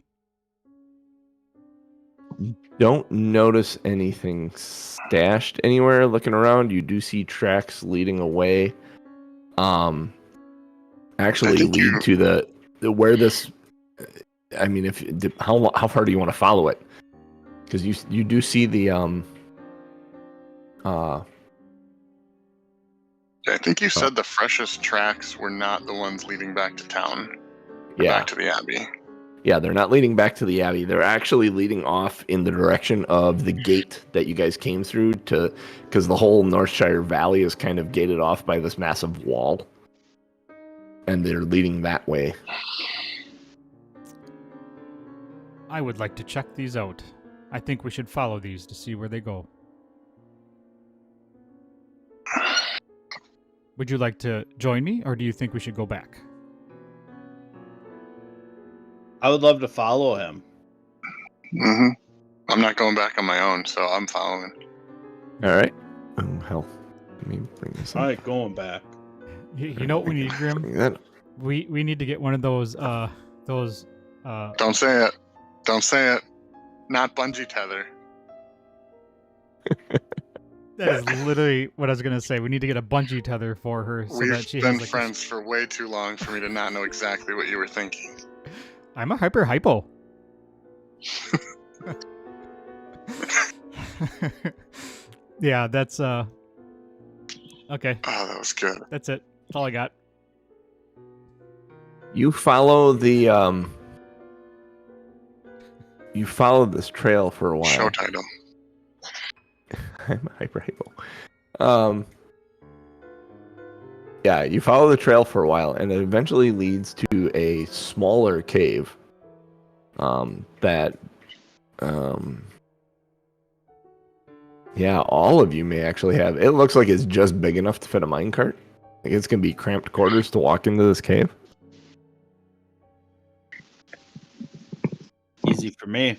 Don't notice anything stashed anywhere. Looking around, you do see tracks leading away. Actually lead to the where this. I mean, how far do you want to follow it? Because you do see the I think you said the freshest tracks were not the ones leading back to town. yeah. Back to the Abbey. Yeah, they're not leading back to the Abbey. They're actually leading off in the direction of the gate that you guys came through because the whole Northshire Valley is kind of gated off by this massive wall. And they're leading that way. I would like to check these out. I think we should follow these to see where they go. Would you like to join me, or do you think we should go back? I would love to follow him. Mm-hmm. I'm not going back on my own, so I'm following. All right. Oh, hell. Let me bring this up. All right, going back. You know what we need, Grim? Bring that up. We need to get one of those Don't say it. Don't say it. Not bungee tether. That is literally what I was gonna say. We need to get a bungee tether for her so We've that she been has like friends for way too long for me to not know exactly what you were thinking. I'm a hypo. Yeah, that's okay. Oh, that was good. That's it. That's all I got. You follow the you follow this trail for a while. Show title. I'm hypo. Yeah, you follow the trail for a while, and it eventually leads to a smaller cave. Yeah, all of you may actually have. It looks like it's just big enough to fit a minecart. Like it's gonna be cramped quarters to walk into this cave. Easy for me.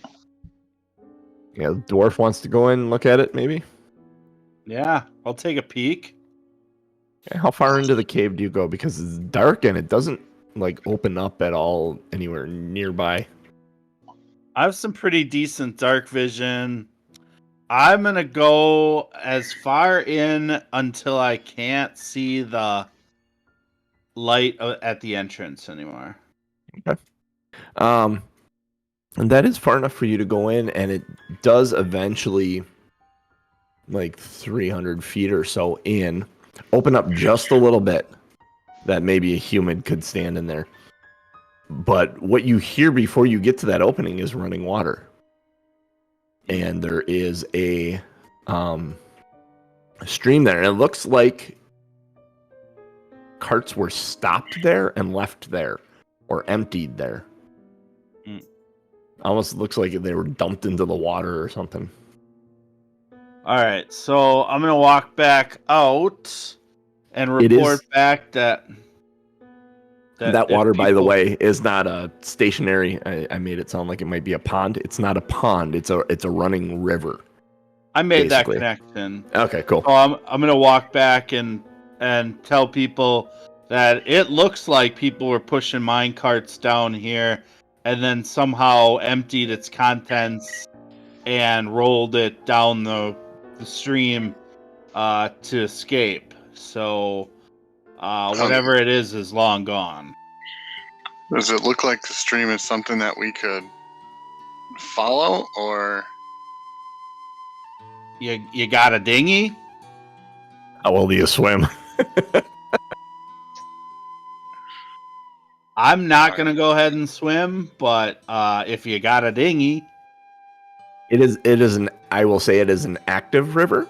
Yeah, the dwarf wants to go in and look at it, maybe. Yeah, I'll take a peek. Okay, how far into the cave do you go? Because it's dark and it doesn't like open up at all anywhere nearby. I have some pretty decent dark vision. I'm going to go as far in until I can't see the light at the entrance anymore. Okay. And that is far enough for you to go in, and it does eventually, like 300 feet or so in, open up just a little bit. that maybe a human could stand in there. But what you hear before you get to that opening is running water. And there is a stream there. And it looks like carts were stopped there and left there or emptied there. Almost looks like they were dumped into the water or something. All right, so I'm going to walk back out and report back that water, by the way, is not a stationary. I made it sound like it might be a pond. It's not a pond. It's a running river. I made basically. that connection. Okay, cool. So I'm going to walk back and tell people that it looks like people were pushing mine carts down here and then somehow emptied its contents and rolled it down the stream to escape. So whatever it is long gone. Does it look like the stream is something that we could follow, or you got a dinghy? How well do you swim? I'm not going to go ahead and swim, but if you got a dinghy. I will say it is an active river.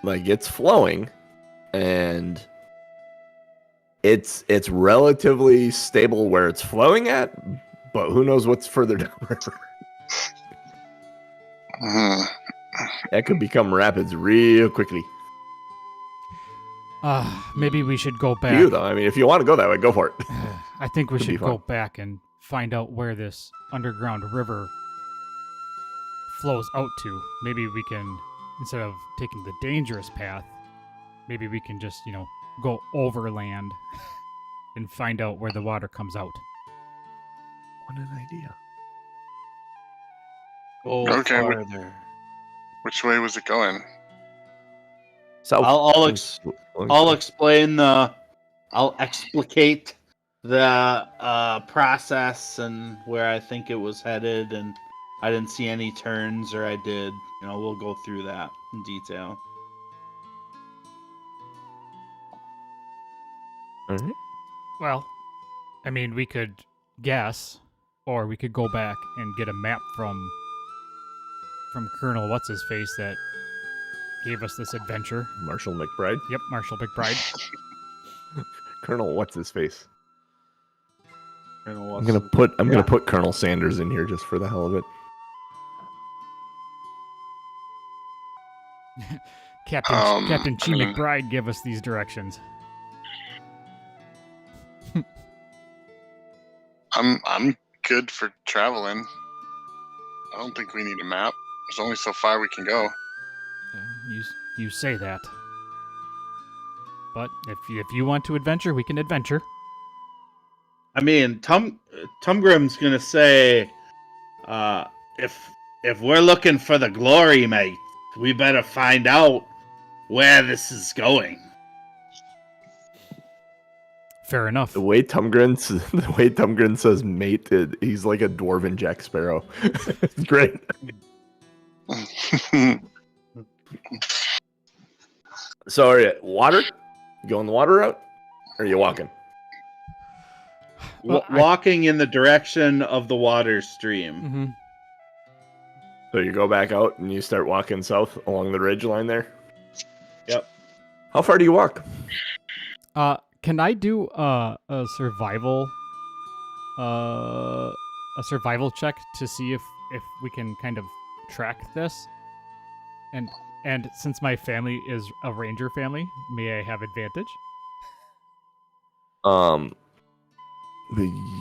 Like, it's flowing, and it's relatively stable where it's flowing at, but who knows what's further down the river. That could become rapids real quickly. Maybe we should go back. You, though. I mean, if you want to go that way, go for it. I think we Could be should fun. go back and find out where this underground river flows out to. Maybe we can, instead of taking the dangerous path, maybe we can just, go overland and find out where the water comes out. What an idea. Go Okay, farther. which way was it going? South. I'll explain I'll explicate the process and where I think it was headed, and I didn't see any turns, or I did. We'll go through that in detail. All right. Well, I mean, we could guess, or we could go back and get a map from Colonel What's-His-Face that gave us this adventure. Marshall McBride. Yep, Marshall McBride. Colonel What's-His-Face. I'm I'm gonna put Colonel Sanders in here just for the hell of it. Captain Chi McBride gave us these directions. I'm good for traveling. I don't think we need a map. There's only so far we can go. You say that. But if you want to adventure, we can adventure. I mean, Tumgrim's gonna say, if we're looking for the glory, mate, we better find out where this is going. Fair enough. The way Tumgrin says mate, he's like a dwarven Jack Sparrow. It's great. So are you water? You going the water route? Or are you walking? Well, walking in the direction of the water stream. Mm-hmm. So you go back out and you start walking south along the ridge line there? Yep. How far do you walk? Can I do a survival check to see if we can kind of track this? And since my family is a ranger family, may I have advantage?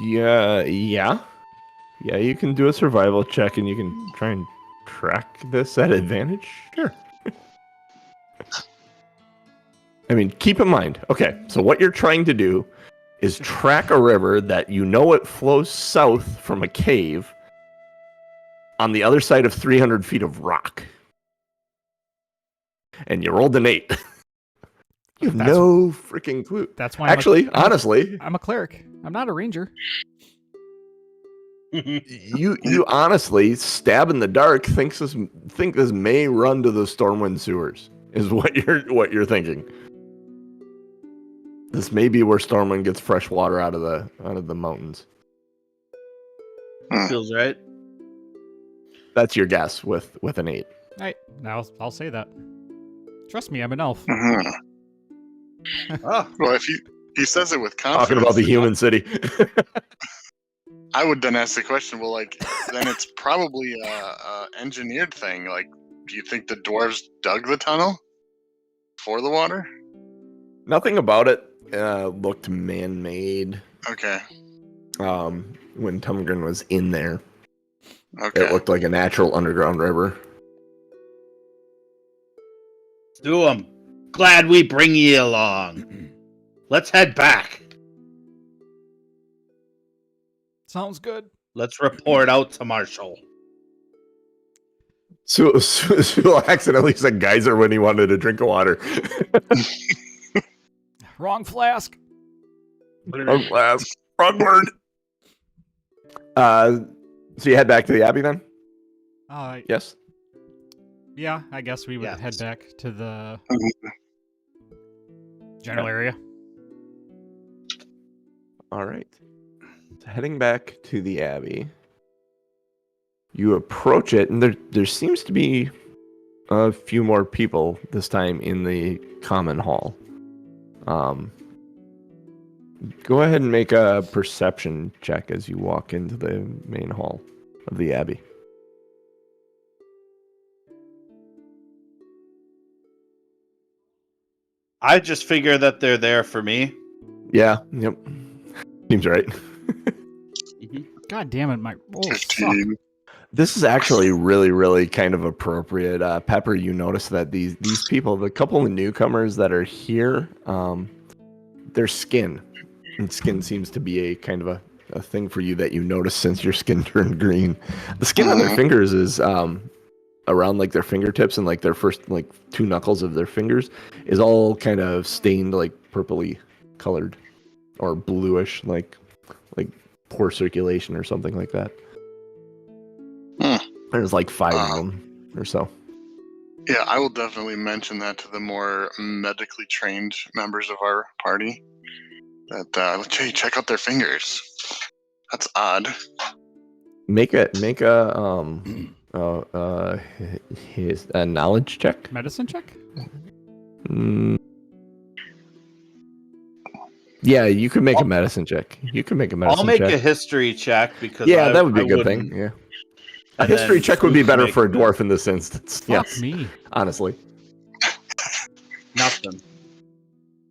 Yeah, you can do a survival check and you can try and track this at advantage. Sure. I mean, keep in mind, okay, so what you're trying to do is track a river that it flows south from a cave on the other side of 300 feet of rock. And you rolled an 8. You have no freaking clue. That's why honestly, I'm a cleric. I'm not a ranger. you honestly stab in the dark think this may run to the Stormwind sewers is what you're thinking. This may be where Stormwind gets fresh water out of the mountains. Feels right. That's your guess with an 8. Hey, now I'll say that. Trust me, I'm an elf. Mhm. Oh, Well, if he says it with confidence, Talking about the human city. I would then ask the question. Well, like, then it's probably a engineered thing. Like, do you think the dwarves dug the tunnel for the water? Nothing about it looked man-made. Okay. When Tumgren was in there, Okay. it looked like a natural underground river. do 'em. Glad we bring ye along. Let's head back. Sounds good. Let's report out to Marshall. Sewell accidentally said geyser when he wanted a drink of water. Wrong flask. Wrong last. Wrong word. So you head back to the Abbey then? Uh, Yes. yeah, I guess we would Yes. head back to the general area. All right. So heading back to the Abbey, you approach it, and there seems to be a few more people this time in the common hall. Go ahead and make a perception check as you walk into the main hall of the Abbey. I just figure that they're there for me. Yeah. Yep. Seems right. God damn it, my rolls suck. 15. This is actually really, really kind of appropriate. Pepper, you notice that these people, the couple of newcomers that are here, their skin. And skin seems to be a kind of a thing for you that you notice since your skin turned green. The skin on their fingers is around like their fingertips and like their first like 2 knuckles of their fingers is all kind of stained like purpley colored or bluish like poor circulation or something like that. There's like 5 of them or so. Yeah, I will definitely mention that to the more medically trained members of our party. That hey, check out their fingers. That's odd. Make a knowledge check. Medicine check? Yeah, you could make a medicine check. You can make a medicine I'll make check. a history check because Yeah, that would be I a good wouldn't- thing. Yeah. A And history then check would be Scoop better make for a the- dwarf in this instance. Fuck Yes, me. honestly. Nothing.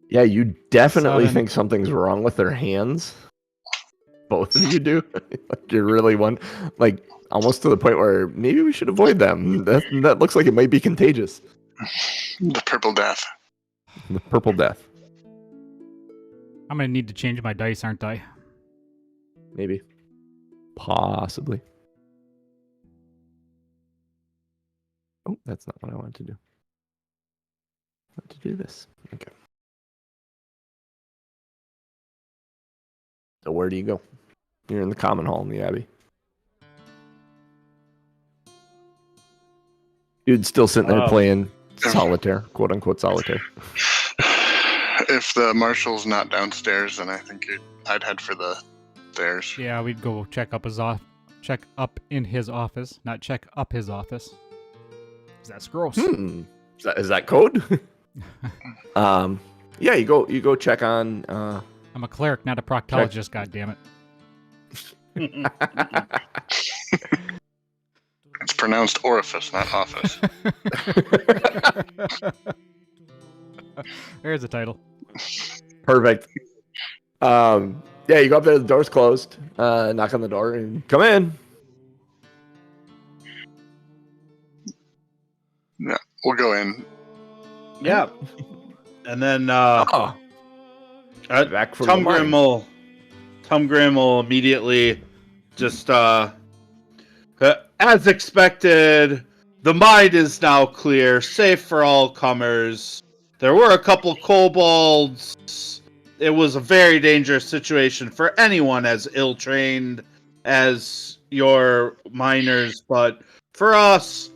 Yeah, you definitely 7. think something's wrong with their hands. Both of you do. Like you're really like almost to the point where maybe we should avoid them. That looks like it might be contagious. The purple death. The purple death, I'm gonna need to change my dice, aren't I? maybe, possibly. Oh, that's not what I wanted to do. I want to do this. Okay. So where do you go? You're in the common hall in the Abbey. Dude's still sitting there playing solitaire, quote unquote solitaire. If the marshal's not downstairs, then I think I'd head for the stairs. Yeah, we'd go check up in his office, not check up his office. 'Cause that's gross. Is that code? Yeah, you go check on. I'm a cleric, not a proctologist. God damn it. It's pronounced orifice, not office. There's the title. Perfect. Yeah, you go up there. The door's closed. Knock on the door and come in. Yeah, we'll go in. Yeah. And then Back from the mine. Tumgrim will immediately just as expected, the mine is now clear, safe for all comers. There were a couple kobolds. It was a very dangerous situation for anyone as ill-trained as your miners, but for us,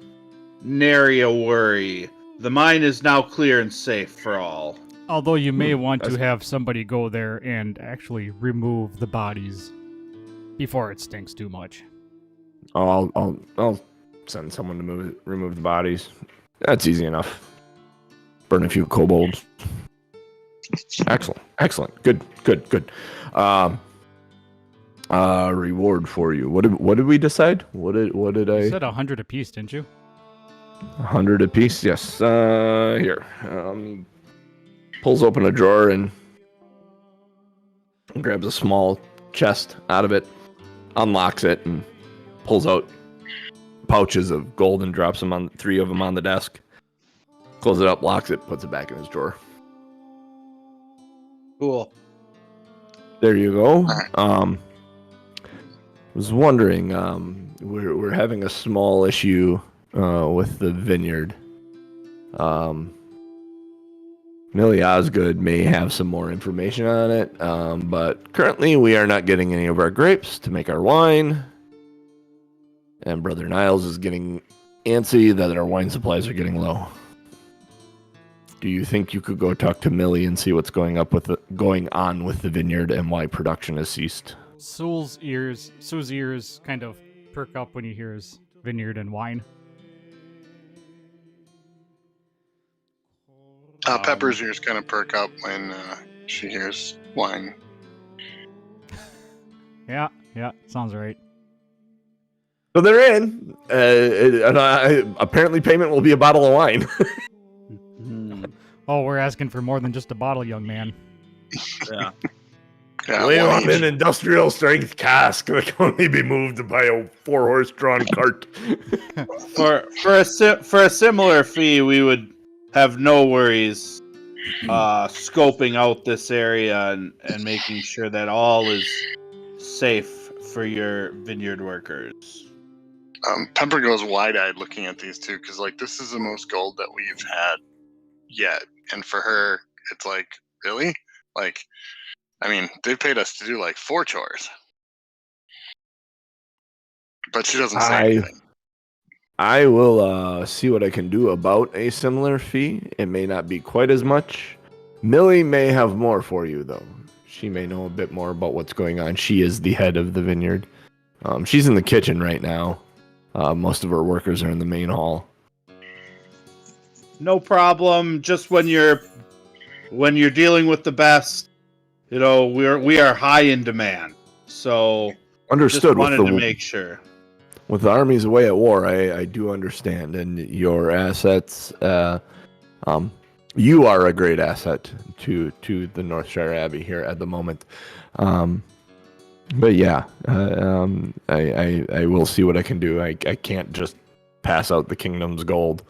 nary a worry. The mine is now clear and safe for all. Although you may want to have somebody go there and actually remove the bodies before it stinks too much. Oh, I'll send someone to remove the bodies. That's easy enough. Burn a few kobolds. Excellent. Good. Reward for you. What did we decide? What did I? You said 100 apiece, didn't you? 100 apiece. Yes. Here. Pulls open a drawer and grabs a small chest out of it, unlocks it, and pulls out pouches of gold and drops them on 3 of them on the desk. Closes it up, locks it, puts it back in his drawer. Cool. There you go. Was wondering, we're having a small issue with the vineyard. Millie Osgood may have some more information on it, but currently we are not getting any of our grapes to make our wine. And Brother Niles is getting antsy that our wine supplies are getting low. Do you think you could go talk to Millie and see what's going on with the vineyard and why production has ceased? Sue's ears kind of perk up when he hears vineyard and wine. Pepper's ears kind of perk up when she hears wine. Yeah, sounds right. So they're in, and apparently payment will be a bottle of wine. Oh, we're asking for more than just a bottle, young man. Yeah. We want an industrial strength cask that can only be moved by a 4-horse drawn cart. For a similar fee, we would have no worries scoping out this area and making sure that all is safe for your vineyard workers. Pepper goes wide-eyed looking at these two because, like, this is the most gold that we've had yet. And for her, it's like, really? Like, I mean, they paid us to do, like, 4 chores. But she doesn't say anything. I will see what I can do about a similar fee. It may not be quite as much. Millie may have more for you, though. She may know a bit more about what's going on. She is the head of the vineyard. She's in the kitchen right now. Most of her workers are in the main hall. No problem. Just when you're dealing with the best, we are high in demand. So understood. Just wanted to make sure. With the armies away at war, I do understand, and your assets. You are a great asset to the Northshire Abbey here at the moment. But yeah, I will see what I can do. I can't just pass out the kingdom's gold.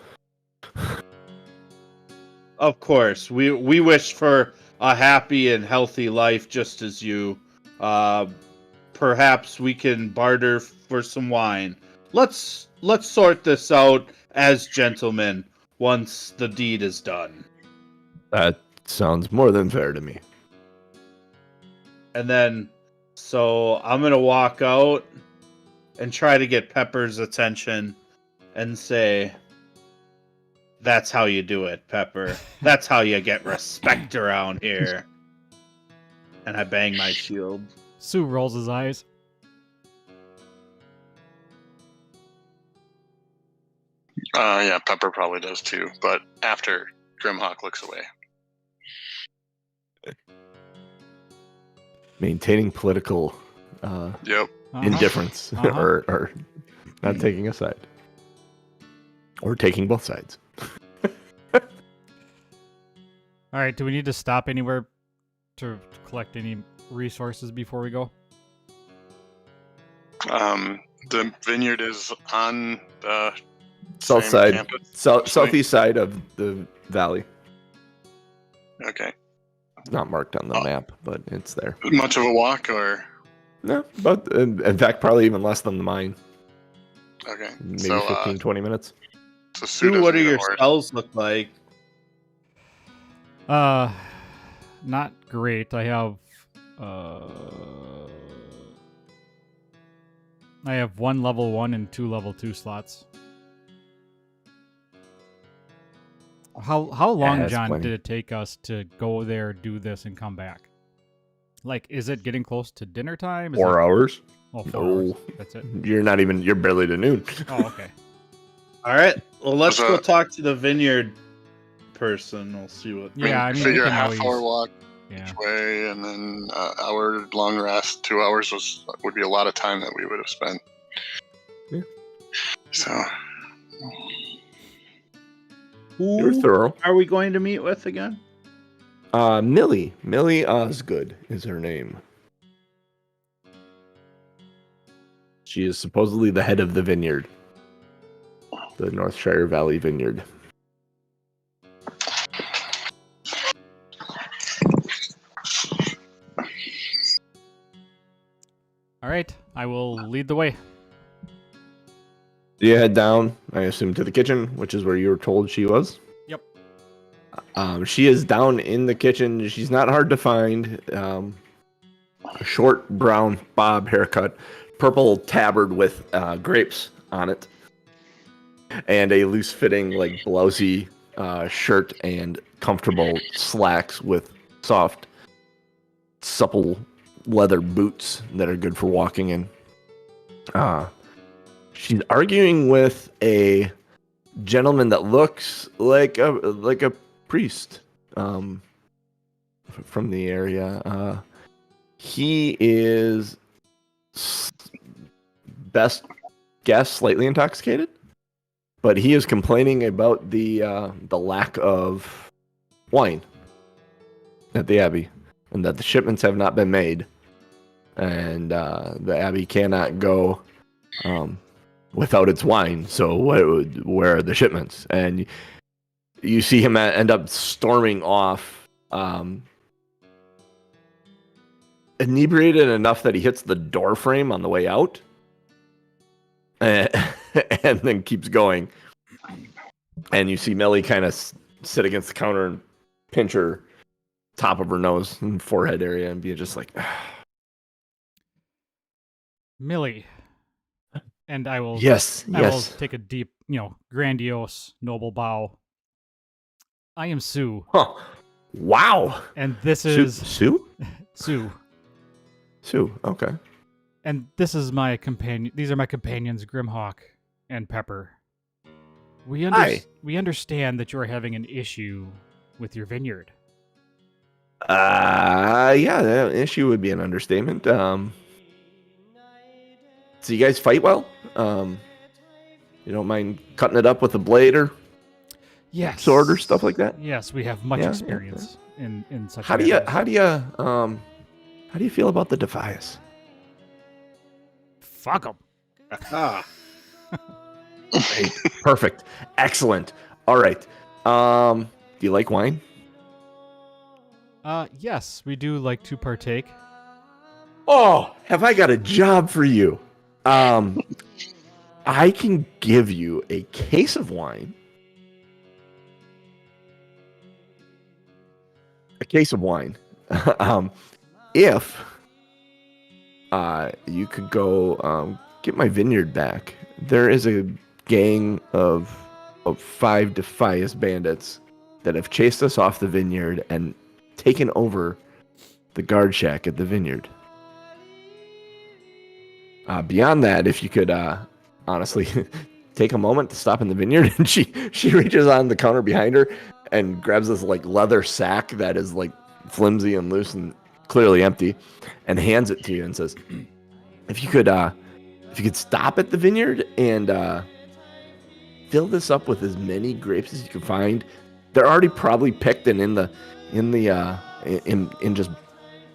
Of course, we wish for a happy and healthy life, just as you. Perhaps we can barter for some wine. Let's sort this out as gentlemen once the deed is done. That sounds more than fair to me. And then, so I'm gonna walk out and try to get Pepper's attention and say, "That's how you do it, Pepper. That's how you get respect around here." And I bang my shield. Sue rolls his eyes. Yeah, Pepper probably does too, but after Grimhawk looks away. Maintaining political indifference or not taking a side. Or taking both sides. All right, do we need to stop anywhere to collect any resources before we go? The vineyard is on the south same side, campus? southeast side of the valley. Okay. It's not marked on the map, but it's there. Much of a walk, or? No, but in fact, probably even less than mine. Okay. Maybe so, 15, 20 minutes. So Sue What do doesn't your know where- spells look like? Not great. I have 1 level 1 and 2 level 2 slots. How long, that's John, plenty. did it take us to go there, do this, and come back? Like, is it getting close to dinner time? 4 hours. Oh, 4 hours. No. That's it. You're barely to noon. Oh, okay. All right. Well, let's So- go talk to the vineyard person. We'll see what. Yeah, I mean, we figure a can half-hour always. walk Yeah. each way, and then hour long rest. 2 hours would be a lot of time that we would have spent. Yeah. So You're Who thorough. are we going to meet with again? Millie Osgood is her name. She is supposedly the head of the vineyard, the Northshire Valley Vineyard. All right, I will lead the way. You head down, I assume, to the kitchen, which is where you were told she was. Yep. She is down in the kitchen. She's not hard to find. A short brown bob haircut, purple tabard with grapes on it, and a loose-fitting, like blousey shirt and comfortable slacks with soft, supple leather boots that are good for walking in. She's arguing with a gentleman that looks like a priest from the area. He is best guess slightly intoxicated, but he is complaining about the lack of wine at the Abbey, and that the shipments have not been made, and the Abbey cannot go without its wine. So where are the shipments? And you see him end up storming off, inebriated enough that he hits the door frame on the way out, and then keeps going. And you see Millie kind of sit against the counter and pinch her top of her nose and forehead area and be just like, Millie. And I will yes, I will yes. take a deep, grandiose, noble bow. I am Sue, Huh. Wow. and this Sue? is Sue. Sue, okay. And this is my companion. These are my companions, Grimhawk and Pepper. We understand that you are having an issue with your vineyard. Yeah, that issue would be an understatement. So you guys fight well? You don't mind cutting it up with a blade or Yes. sword or stuff like that? Yes, we have much Yeah, experience in such. How do you feel about the Defias? Fuck them? Ah, Hey, perfect. Excellent. All right. Do you like wine? Yes, we do like to partake. Oh, have I got a job for you? I can give you a case of wine. A case of wine. If you could go get my vineyard back. There is a gang of 5 Defias bandits that have chased us off the vineyard and taken over the guard shack at the vineyard. Beyond that, if you could honestly take a moment to stop in the vineyard, and she reaches on the counter behind her and grabs this like leather sack that is like flimsy and loose and clearly empty, and hands it to you and says, if you could stop at the vineyard and fill this up with as many grapes as you can find. They're already probably picked and in just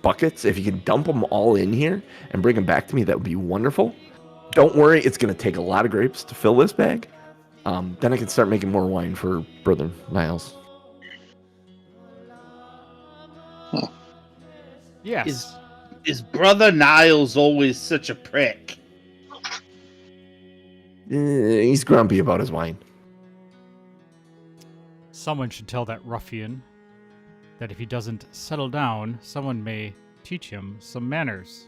buckets. If you could dump them all in here and bring them back to me, that would be wonderful. Don't worry, it's going to take a lot of grapes to fill this bag. Then I can start making more wine for Brother Niles. Yes. is Brother Niles always such a prick? He's grumpy about his wine. Someone should tell that ruffian that if he doesn't settle down, someone may teach him some manners.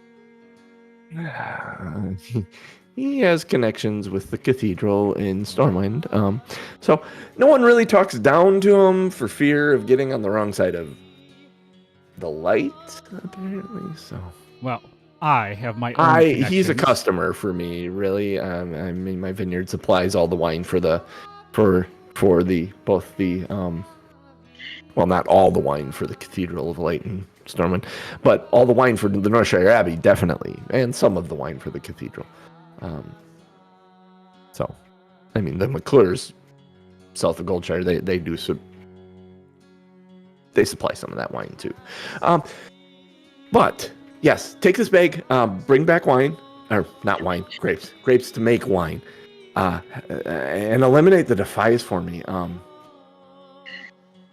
He has connections with the cathedral in Stormwind. So no one really talks down to him for fear of getting on the wrong side of the light, apparently. So Well, I have my own he's a connections. customer for me, really. I mean, my vineyard supplies all the wine for the well, not all the wine for the Cathedral of Light in Stormwind, but all the wine for the Northshire Abbey, definitely, and some of the wine for the cathedral. So, I mean, the McClures, south of Goldshire, they do they supply some of that wine too. But yes, take this bag, bring back wine, or not wine, grapes to make wine, and eliminate the defies for me.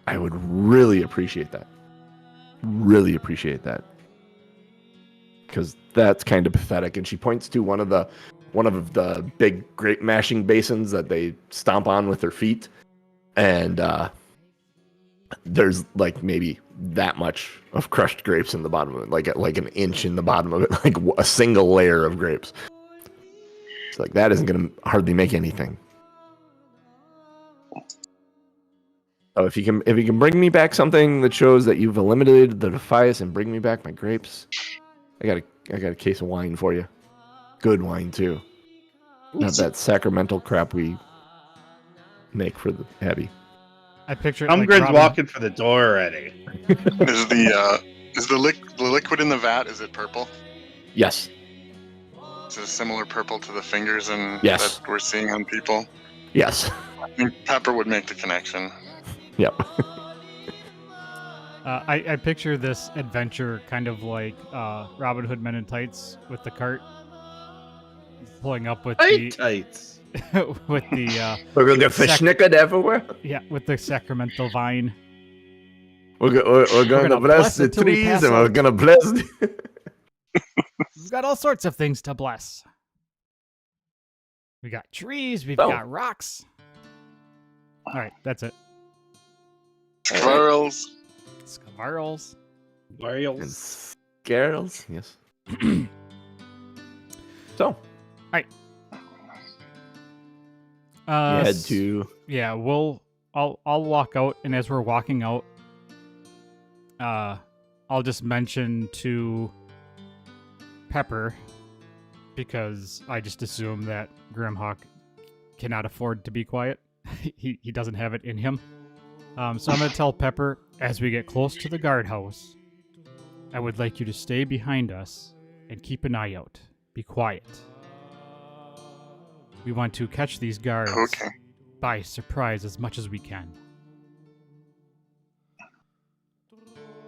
I would really appreciate that. Really appreciate that. Because that's kind of pathetic. And she points to one of the big grape mashing basins that they stomp on with their feet. And there's like maybe that much of crushed grapes in the bottom of it, like an inch in the bottom of it, like a single layer of grapes. It's like that isn't going to hardly make anything. Oh, if you can bring me back something that shows that you've eliminated the defias and bring me back my grapes, I got a case of wine for you. Good wine too. Not that sacramental crap we make for the Abbey. I picture Umgren's Robin- walking for the door already. Is the liquid in the vat? Is it purple? Yes. Is it a similar purple to the fingers and Yes. that we're seeing on people? Yes. I think Pepper would make the connection. Yep. I picture this adventure kind of like Robin Hood Men in Tights with the cart pulling up with Tights. with the We're gonna get fish naked everywhere. with the sacramental vine. We're gonna bless the it till we trees pass and we're out. gonna bless. We've got all sorts of things to bless. We got trees. We've Oh. got rocks. All right, that's it. Squirrels. Squirrels. And Warriors. scarrels. Yes. So you had to. Yeah, I'll walk out, and as we're walking out, I'll just mention to Pepper, because I just assume that Grimhawk cannot afford to be quiet. he doesn't have it in him. So I'm gonna tell Pepper, as we get close to the guardhouse, I would like you to stay behind us and keep an eye out. Be quiet. We want to catch these guards Okay. by surprise as much as we can.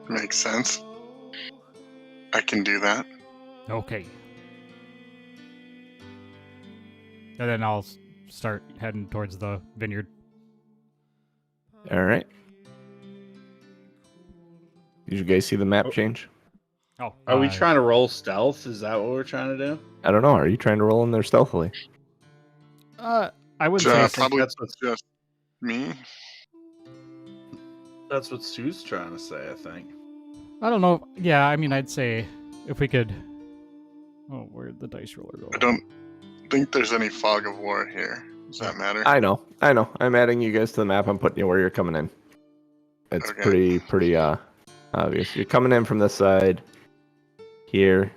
Makes sense. I can do that. Okay. And then I'll start heading towards the vineyard. All right. Did you guys see the map change? Oh, Are we trying to roll stealth? Is that what we're trying to do? I don't know. Are you trying to roll in there stealthily? I wouldn't say so. Probably That's what just me. that's what Sue's trying to say, I think. I don't know. Yeah, I mean, I'd say if we could. Oh, where'd the dice roller go? I don't think there's any fog of war here. Does that matter? I know. I'm adding you guys to the map. I'm putting you where you're coming in. It's Okay. pretty obvious. You're coming in from this side. Here.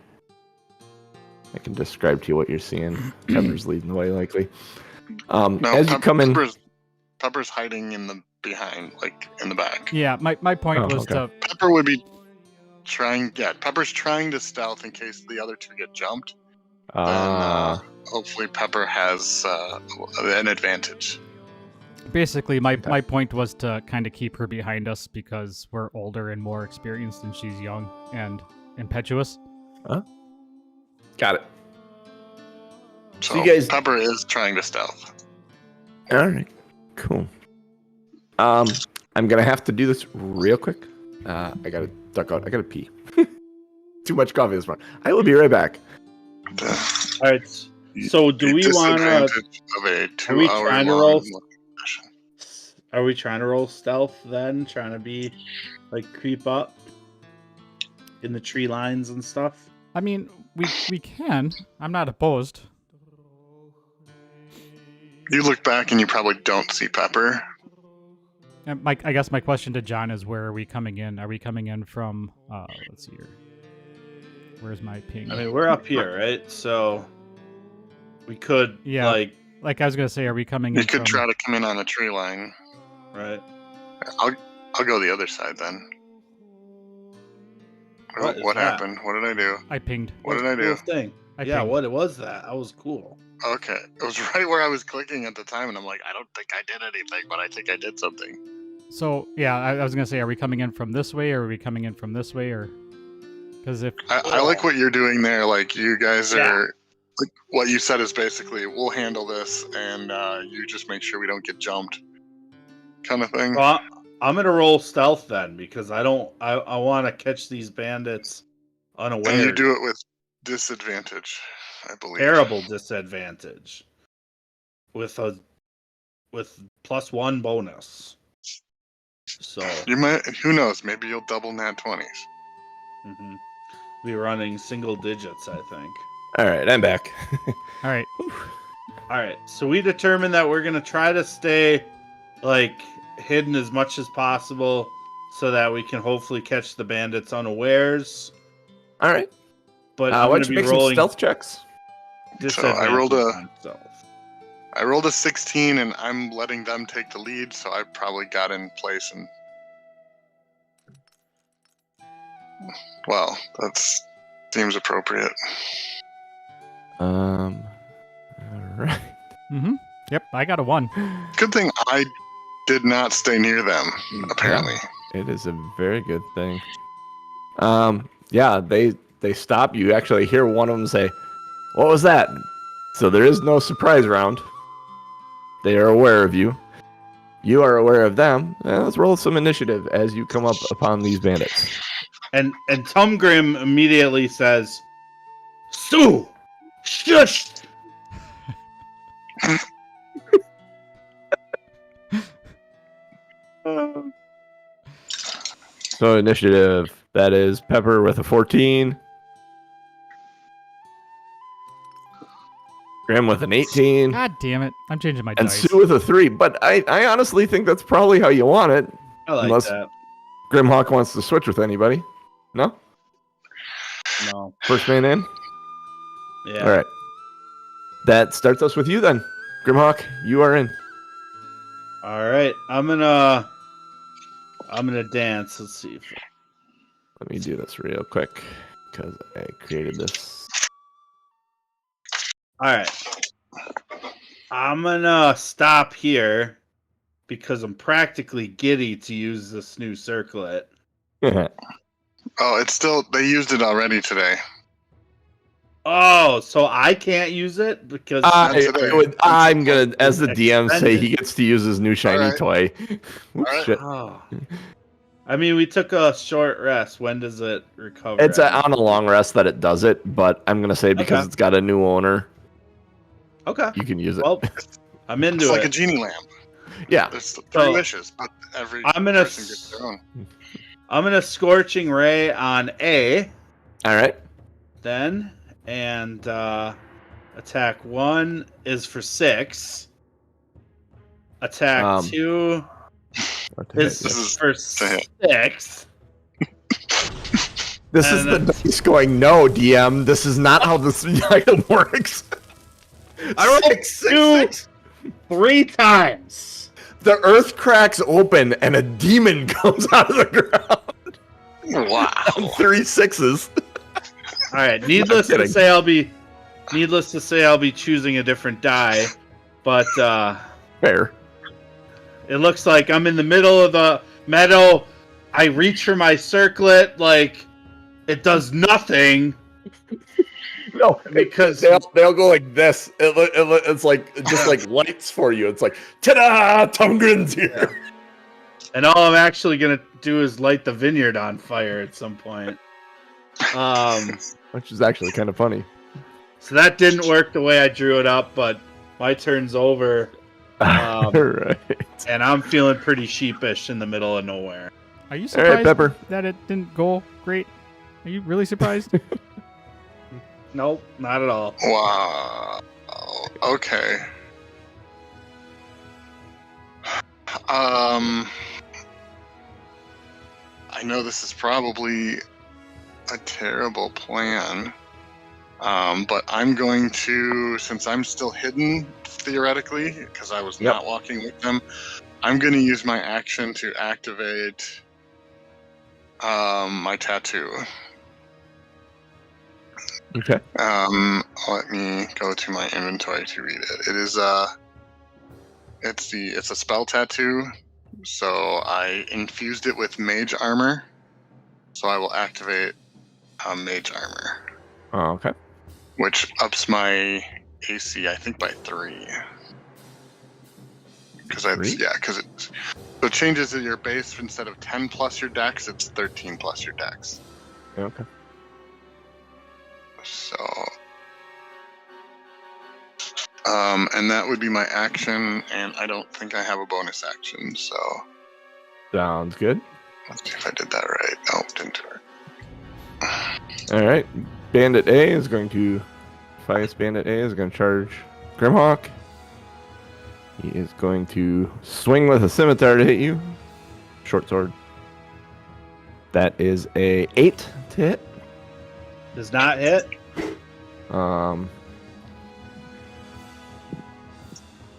I can describe to you what you're seeing. Pepper's leading the way, likely. No, As you come in. Pepper's hiding in the behind, like in the back. Yeah, my point Oh, was okay. to. Pepper would be trying. Yeah, Pepper's trying to stealth in case the other two get jumped. Hopefully, Pepper has an advantage. Basically, my point was to kind of keep her behind us because we're older and more experienced, and she's young and impetuous. Got it. So you guys- Pepper is trying to stealth. All right. Cool. I'm gonna have to do this real quick. I gotta duck out. I gotta pee. Too much coffee this morning. I will be right back. All right. So do we want to? Disadvantage of a Are we 2-hour trying to long roll? session. Are we trying to roll stealth then? Trying to be like creep up in the tree lines and stuff? I mean, we can. I'm not opposed. You look back and you probably don't see Pepper. And I guess my question to John is, where are we coming in? Are we coming in from? Let's see here. Where's my ping? I mean, we're up here, right? So we could, Yeah. Like I was gonna say, are we coming in? You could from... try to come in on a tree line. right? I'll go the other side then. What that? happened? What did I do? I pinged. What did I do? Cool thing. I Yeah, pinged. what was that? That was cool. Okay, it was right where I was clicking at the time, and I'm like, I don't think I did anything, but I think I did something. So yeah, I was gonna say, are we coming in from this way, or are we coming in from this way, or? Because if I like what you're doing there. Like, you guys are, like, what you said is basically, we'll handle this, and you just make sure we don't get jumped, kind of thing. Well, I'm gonna roll stealth then, because I want to catch these bandits unaware. And you do it with disadvantage, I believe. Terrible disadvantage. With +1 bonus. So You might. Who knows? Maybe you'll double nat 20s. Be running single digits, I think. All right, I'm back. all right, All right, so we determined that we're gonna try to stay like hidden as much as possible, so that we can hopefully catch the bandits unawares. All right. But Why don't you make some stealth checks? So I rolled on stealth. I rolled a 16, and I'm letting them take the lead, so I probably got in place. And well, that seems appropriate. All right. mm-hmm. Yep, I got a 1. Good thing I did not stay near them. Apparently, It is a very good thing. Yeah, they stop. You actually hear one of them say, "What was that?" So there is no surprise round. They are aware of you. You are aware of them. Let's roll some initiative as you come up upon these bandits. And Tumgrim immediately says, "Stu, shush!" So initiative, that is Pepper with a 14. Graham with an 18. God damn it! I'm changing my And dice. Sue with a 3. But I honestly think that's probably how you want it. I like Unless that. Grimhawk wants to switch with anybody. No? No. First man in? Yeah. All right. That starts us with you then. Grimhawk, you are in. All right. I'm gonna dance. Let's see. Let me do this real quick because I created this. All right. I'm gonna stop here because I'm practically giddy to use this new circlet. oh, it's still. They used it already today. Oh, so I can't use it because I'm gonna, as the DM, say he gets to use his new shiny All right. toy. Oops, right. shit. Oh. I mean, we took a short rest. When does it recover? It's on a long rest that it does it, but I'm gonna say because Okay. it's got a new owner, Okay. you can use it. Well, I'm into It's like it. a genie lamp. Yeah. There's 3 So, wishes, but every I'm gonna person gets their own. I'm gonna scorching ray on A All right. then, and attack 1 is for 6. Attack 2 This is is for to hit. 6. This is the dice going, no, DM, this is not how this item works. I rolled 2 3 times. The earth cracks open and a demon comes out of the ground. Wow. 3 6s. All right. Needless to kidding. say, I'll be choosing a different die, but Fair. it looks like I'm in the middle of the meadow. I reach for my circlet, like it does nothing. No, Because- they'll go like this. It's like just like lights for you. It's like, ta-da! Tumgrin's here. And all I'm actually gonna do is light the vineyard on fire at some point. Which is actually kind of funny. So that didn't work the way I drew it up, but my turn's over, Right. and I'm feeling pretty sheepish in the middle of nowhere. Are you All right, surprised Pepper. that it didn't go great? Are you really surprised? Nope, not at all. Wow. Okay. I know this is probably a terrible plan, but I'm going to, since I'm still hidden theoretically, because I was not walking with them, I'm going to use my action to activate my tattoo. Okay. Let me go to my inventory to read it. It is it's a spell tattoo, so I infused it with mage armor. So I will activate mage armor. Oh, okay. Which ups my AC, I think, by 3. Because it changes your base. Instead of 10 plus your dex, it's 13 plus your dex. Okay. So, and that would be my action, and I don't think I have a bonus action. So, Sounds good. let's see if I did that right. No, didn't do it. All right. Bandit A is going to. Defias Bandit A is going to charge Grimhawk. He is going to swing with a scimitar to hit you. Short sword. That is a 8 to hit. Does not hit. Let's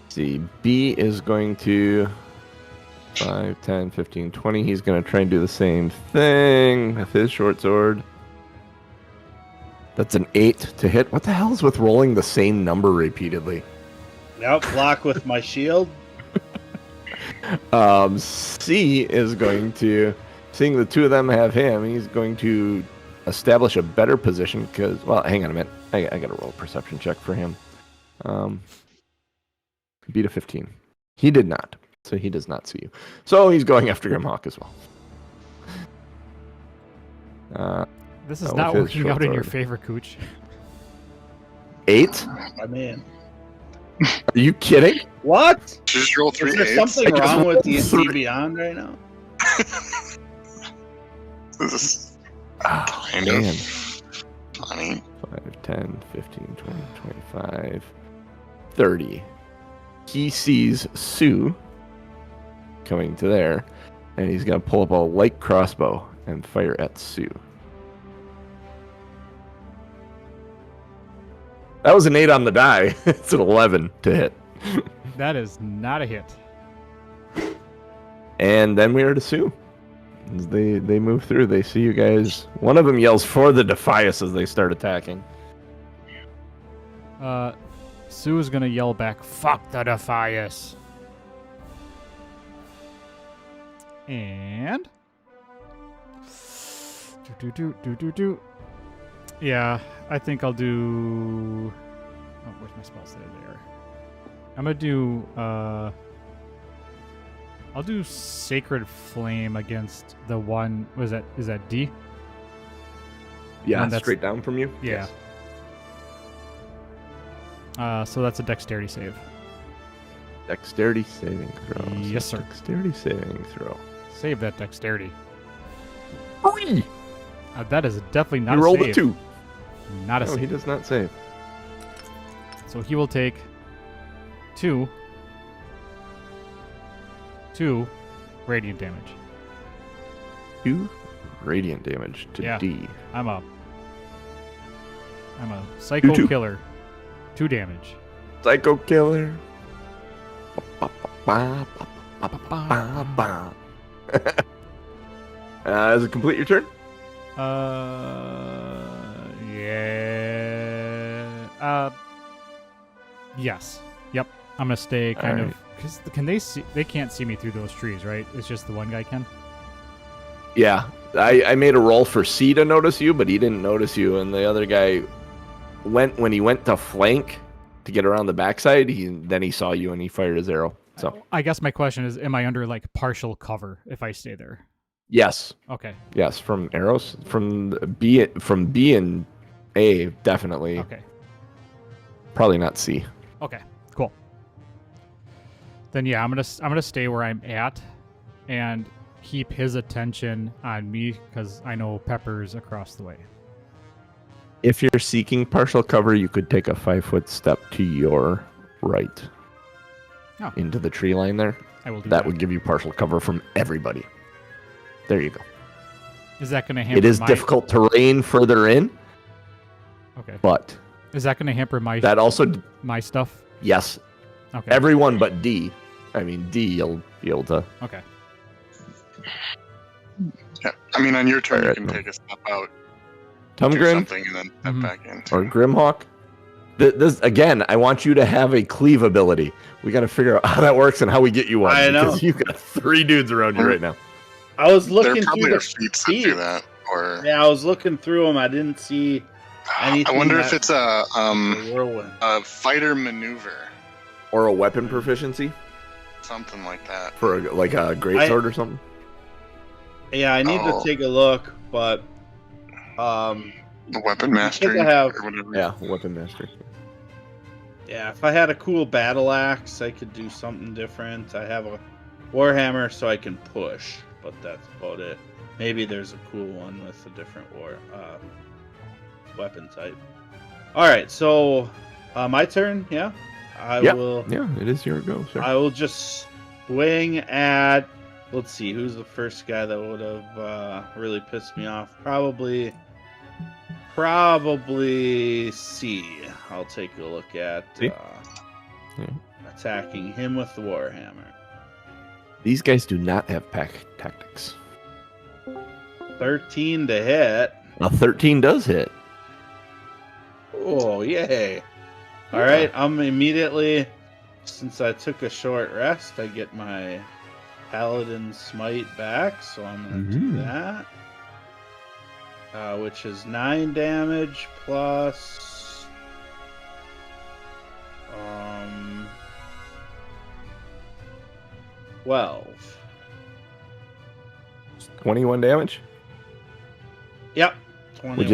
see. B is going to 5, 10, 15, 20. He's going to try and do the same thing with his short sword. That's an 8 to hit. What the hell is with rolling the same number repeatedly? Nope, block with my shield. C is going to, seeing the two of them have him, he's going to establish a better position because, well, hang on a minute. I got to roll a perception check for him. Beat a 15. He did not, so he does not see you. So he's going after Grimhawk as well. This is not working out in your favor, Cooch. 8? I mean, Are you kidding? what? Just roll 3 Is there 8s. something I just wrong with rolled D&D 3. Beyond right now? This is Oh, kind man. of funny. 5, 10, 15, 20, 25, 30. He sees Sue coming to there, and he's going to pull up a light crossbow and fire at Sue. That was an 8 on the die. It's an 11 to hit. That is not a hit. And then we are to Sue. As they move through, they see you guys. One of them yells for the Defias as they start attacking. Sue is gonna yell back, "Fuck the Defias!" And do. Yeah, I think I'll do. Oh, where's my spell save there? I'm gonna do. I'll do Sacred Flame against the one. Was that? Is that D? Yeah, And that's- straight down from you? Yeah. So that's a Dexterity save. Dexterity saving throw. Yes, sir. Dexterity saving throw. Save that Dexterity. Hurry! That is definitely not He a rolled save. a 2. Not a No, save. he does not save. So he will take 2 radiant damage. 2 radiant damage to Yeah. D. I'm a psycho 2. killer. 2 damage. Psycho killer. Does it complete your turn? Yeah. Yes. Yep. I'm gonna stay kind of. Cause can they see? They can't see me through those trees, right? It's just the one guy can. Yeah. I made a roll for C to notice you, but he didn't notice you, and the other guy when he went to flank to get around the backside, then he saw you and he fired his arrow. So I guess my question is, am I under like partial cover if I stay there? yes, Okay. yes, from arrows, from B and A, definitely. Okay. Probably not C. Okay. Cool. Then yeah, I'm gonna stay where I'm at, and keep his attention on me because I know Pepper's across the way. If you're seeking partial cover, you could take a 5-foot step to your right into the tree line there. I will do That would give you partial cover from everybody. There you go. Is that going to hamper It is difficult terrain further in. Okay. But is that going to hamper my my stuff? Yes. Okay. Everyone but D. I mean, D, you'll be able to. Okay. Yeah. I mean, on your turn, you can take a step out. Tumgrin? Something and then step back in. Or Grimhawk? This again, I want you to have a cleave ability. We got to figure out how that works and how we get you one. I know. Because you've got 3 dudes around you right now. I was looking there probably through are feats that do that. Or yeah, I was looking through them. I didn't see anything. I wonder if it's a whirlwind. fighter maneuver. Or a weapon proficiency? Something like that. For a greatsword or something? Yeah, I need to take a look, but the weapon mastery I have, or whatever. Yeah, weapon mastery. Yeah, if I had a cool battle axe, I could do something different. I have a warhammer, so I can push, but that's about it. Maybe there's a cool one with a different weapon type. All right, so my turn. Yeah, I will. Yeah, it is your go, sir. I will just swing at. Let's see, who's the first guy that would have really pissed me off? Probably C. I'll take a look at attacking him with the warhammer. These guys do not have pack tactics. 13 to hit. A 13 does hit. Oh, yay. All right, I'm immediately, since I took a short rest, I get my Paladin Smite back, so I'm going to do that. Which is 9 damage plus 12. 21 damage? Yep. 21. Would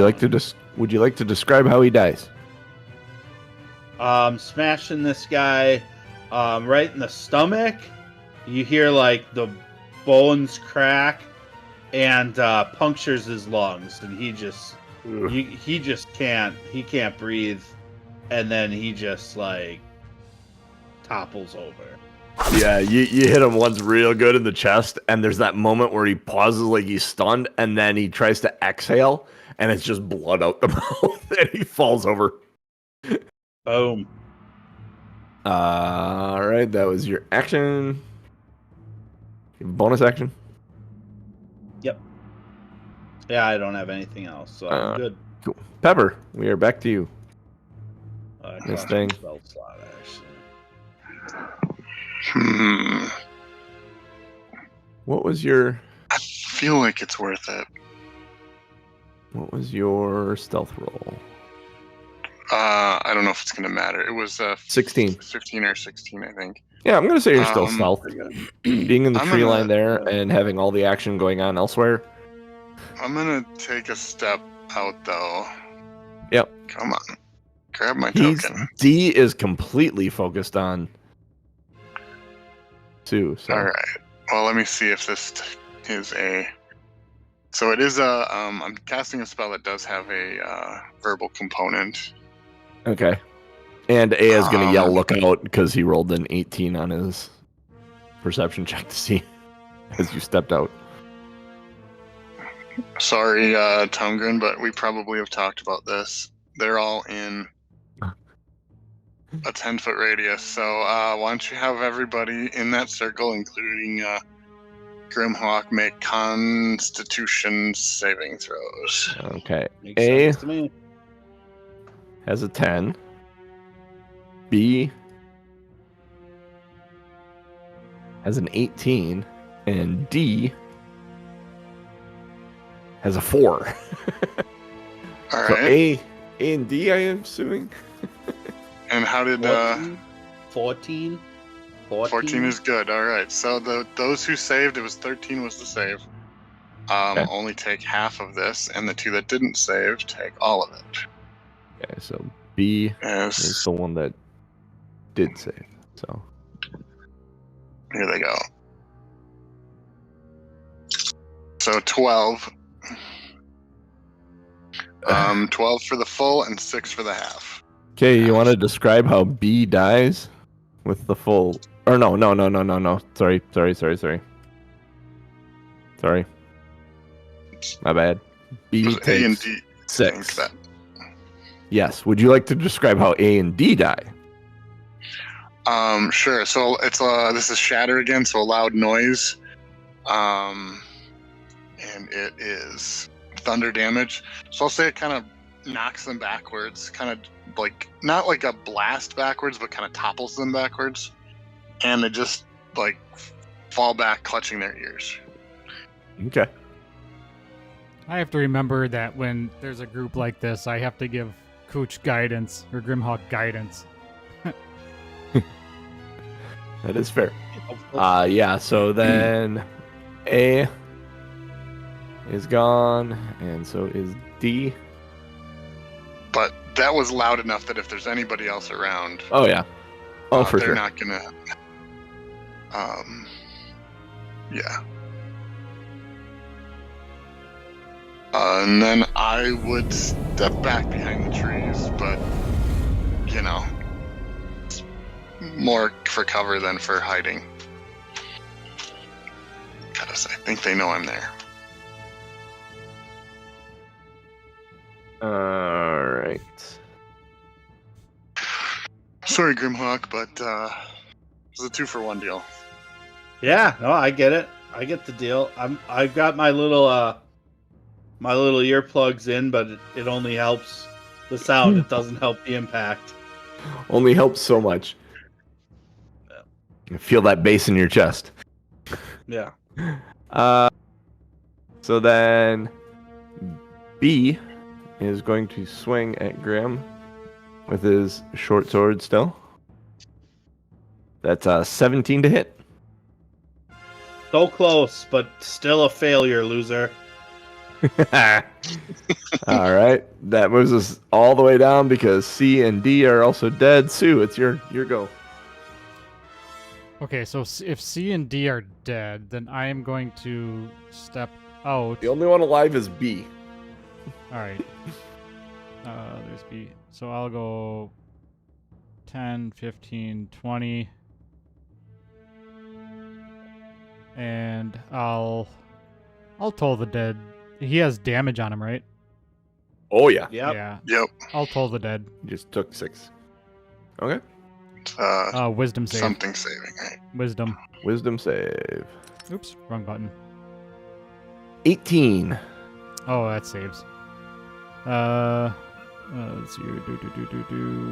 you like to describe how he dies? Smashing this guy right in the stomach. You hear like the bones crack and punctures his lungs, and he just can't breathe, and then he just like topples over. Yeah, you hit him once real good in the chest, and there's that moment where he pauses like he's stunned, and then he tries to exhale, and it's just blood out the mouth, and he falls over. Boom. All right, that was your action. Bonus action? Yep. Yeah, I don't have anything else, so I'm good. Cool. Pepper, we are back to you. This thing. Spell slot, actually. What was your... I feel like it's worth it. What was your stealth roll? I don't know if it's going to matter. It was 16. 15 or 16, I think. Yeah, I'm going to say you're still stealth. Being in the tree line there and having all the action going on elsewhere. I'm going to take a step out, though. Yep. Come on. Grab my token. D is completely focused on Sue. So. All right. Well, let me see if this is a... So it is a... I'm casting a spell that does have a verbal component. Okay. And A is going to yell, look out, because he rolled an 18 on his perception check to see as you stepped out. Sorry, Tumgrin, but we probably have talked about this. They're all in a 10-foot radius, so why don't you have everybody in that circle, including Grimhawk, make Constitution saving throws. Okay. Makes A sense to me. has a 10. B has an 18. And D has a 4. All right. So A and D, I am assuming. And how did 14? 14 is good. All right. So those who saved, it was 13 was the save. Okay. Only take half of this, and the 2 that didn't save take all of it. Okay, so B Yes. is the one that did save. So Here they go. So 12. 12 for the full and 6 for the half. Okay, you want to describe how B dies with the full? Or no. Sorry. My bad. B Was takes A and D. I think 6. that. Yes. Would you like to describe how A and D die? Sure. So it's this is shatter again, so a loud noise. And it is thunder damage. So I'll say it kind of knocks them backwards, kind of like not like a blast backwards, but kind of topples them backwards, and they just like fall back, clutching their ears. Okay. I have to remember that when there's a group like this, I have to give Cooch guidance, or Grimhawk guidance. That is fair. Yeah, so then A is gone, and so is D. But that was loud enough that if there's anybody else around, Oh, yeah. Oh, for they're sure. not gonna. Yeah. And then I would step back behind the trees, but you know, more for cover than for hiding. Because I think they know I'm there. Alright. Sorry, Grimhawk, but it's a 2-for-1 deal. Yeah, no, I get it. I get the deal. I've got my little earplugs in, but it only helps the sound. It doesn't help the impact. Only helps so much. You feel that bass in your chest. Yeah. So then B is going to swing at Grim with his short sword still. That's 17 to hit. So close, but still a failure, loser. All right, that moves us all the way down because C and D are also dead. Sue, it's your go. Okay, so if C and D are dead, then I am going to step out. The only one alive is B. All right. There's B. So I'll go 10, 15, 20. And I'll toll the dead. He has damage on him, right? Oh yeah, Yep. Yeah. Yep. I'll toll the dead. you just took 6. Okay, Wisdom save. Something saving, right? Wisdom. wisdom save. Oops, wrong button. 18. Oh, that saves. Let's see.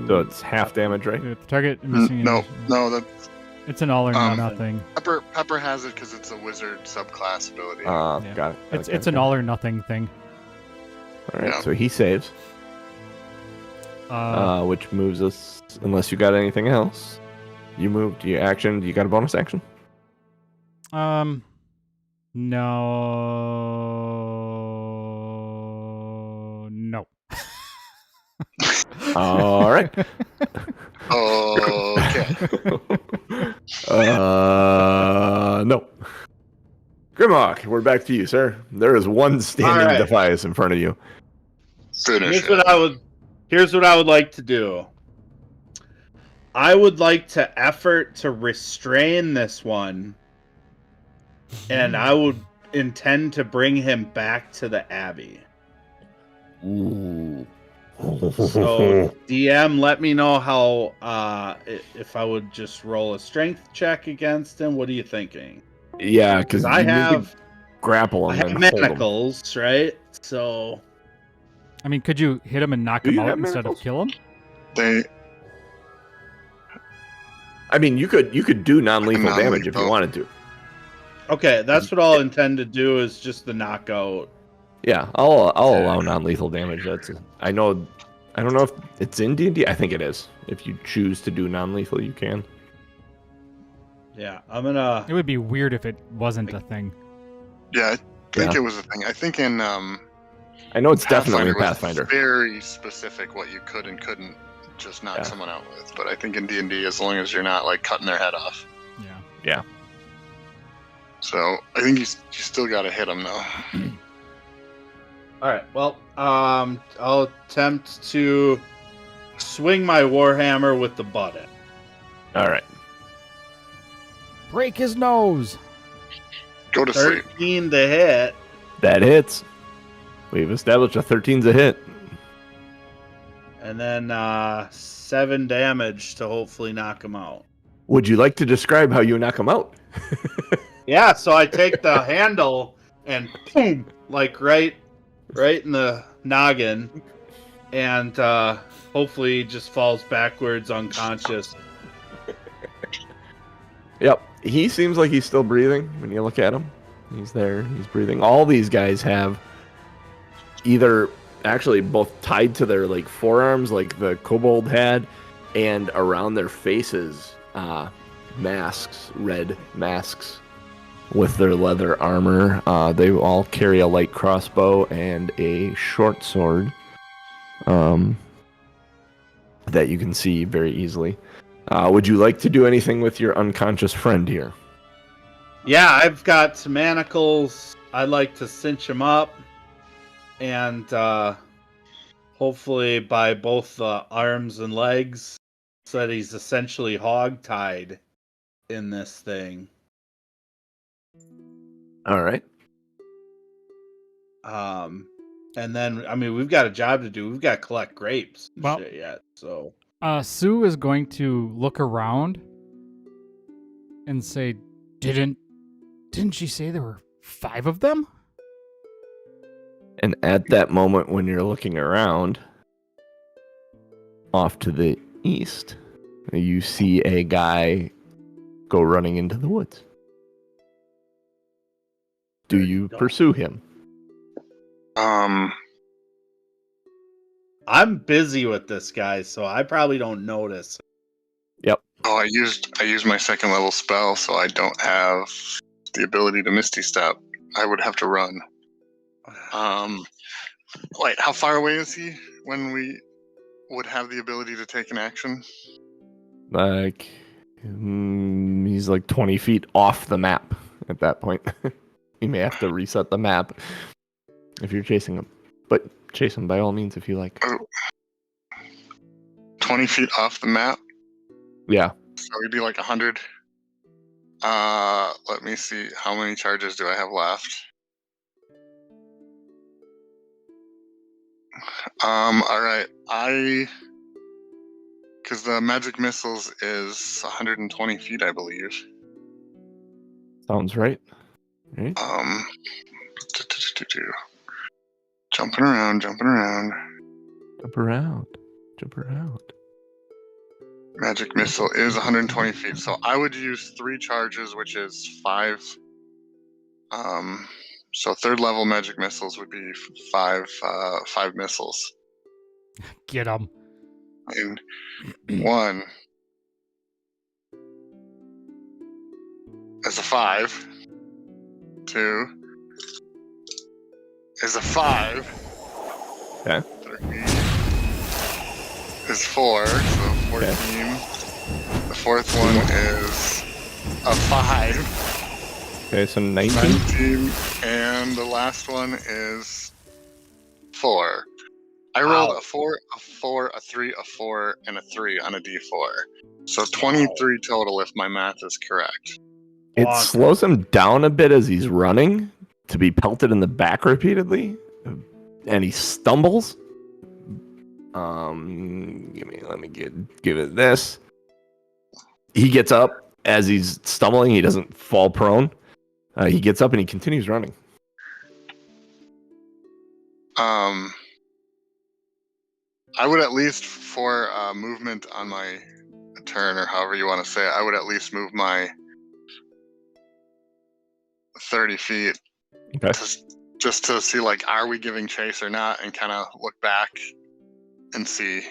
So it's half damage, right? If the target missing. No, that's It's an all or nothing. Pepper has it because it's a wizard subclass ability. Yeah. Got it. It's an all or nothing thing. All right, Yeah. so he saves, which moves us. Unless you got anything else, you moved your action. You got a bonus action? No. All right. Okay. No. Grimhawk, we're back to you, sir. There is one standing All right. Defias in front of you. Finish Here's what I would like to do. I would like to effort to restrain this one, and I would intend to bring him back to the Abbey. Ooh. So DM, let me know how if I would just roll a strength check against him. What are you thinking? Yeah, because I have grapple I him have and hold him. manacles, right? So I mean, could you hit him and knock Do him you out have instead manacles? of kill him? I mean, you could do non-lethal Non-lethal. damage if you wanted to. okay, that's what I'll intend to do is just the knockout. Yeah, I'll allow non-lethal damage. I don't know if it's in D&D. I think it is. If you choose to do non-lethal, you can. Yeah, I'm gonna. It would be weird if it wasn't a thing. Yeah, I think Yeah. it was a thing. I think in I know it's definitely in was Pathfinder. very specific what you could and couldn't just knock Yeah. someone out with. But I think in D&D, as long as you're not like cutting their head off. Yeah. So I think you still got to hit them though. All right. Well, I'll attempt to swing my warhammer with the button. All right. Break his nose. Go to sleep. 13 to hit. That hits. We've established a 13's a hit. And then 7 damage to hopefully knock him out. Would you like to describe how you knock him out? Yeah, so I take the handle and boom, like right in the noggin, and hopefully he just falls backwards unconscious. Yep. He seems like he's still breathing when you look at him. He's there. He's breathing. All these guys have either actually both tied to their like forearms like the kobold had, and around their faces masks, red masks with their leather armor. They all carry a light crossbow and a short sword that you can see very easily. Would you like to do anything with your unconscious friend here? Yeah, I've got some manacles. I'd like to cinch him up and hopefully by both the arms and legs so that he's essentially hog-tied in this thing. All right. And then, I mean, we've got a job to do. We've got to collect grapes and Well- shit yet, so... Sue is going to look around and say, Didn't she say there were 5 of them? And at that moment when you're looking around, off to the east, you see a guy go running into the woods. Do you pursue him? I'm busy with this guy, so I probably don't notice. Oh, I used my second level spell, so I don't have the ability to Misty Step. I would have to run. Wait, how far away is he when we would have the ability to take an action? Like, he's like 20 feet off the map at that point. You may have to reset the map if you're chasing him. But chase him by all means if you like. 20 feet off the map? Yeah. So it'd be like 100. Let me see. How many charges do I have left? Alright. Because the magic missiles is 120 feet, I believe. Sounds right. Right? Jumping around. Jump around. Magic missile is 120 feet, so I would use 3 charges, which is 5. So third level magic missiles would be 5 missiles. Get him. And 1 is a 5. 2 is a 5. Okay. 3 is 4, so 14. Okay. The fourth one is a 5. Okay, so 19. 19, and the last one is 4. I rolled a 4, a 4, a 3, a 4, and a 3 on a d4. So 23 total if my math is correct. It slows him down a bit as he's running to be pelted in the back repeatedly, and he stumbles. Let me give it this. He gets up as he's stumbling. He doesn't fall prone. He gets up and he continues running. I would at least, for movement on my turn, or however you want to say it, I would at least move my 30 feet. Okay. Just to see, like, are we giving chase or not, and kind of look back and see.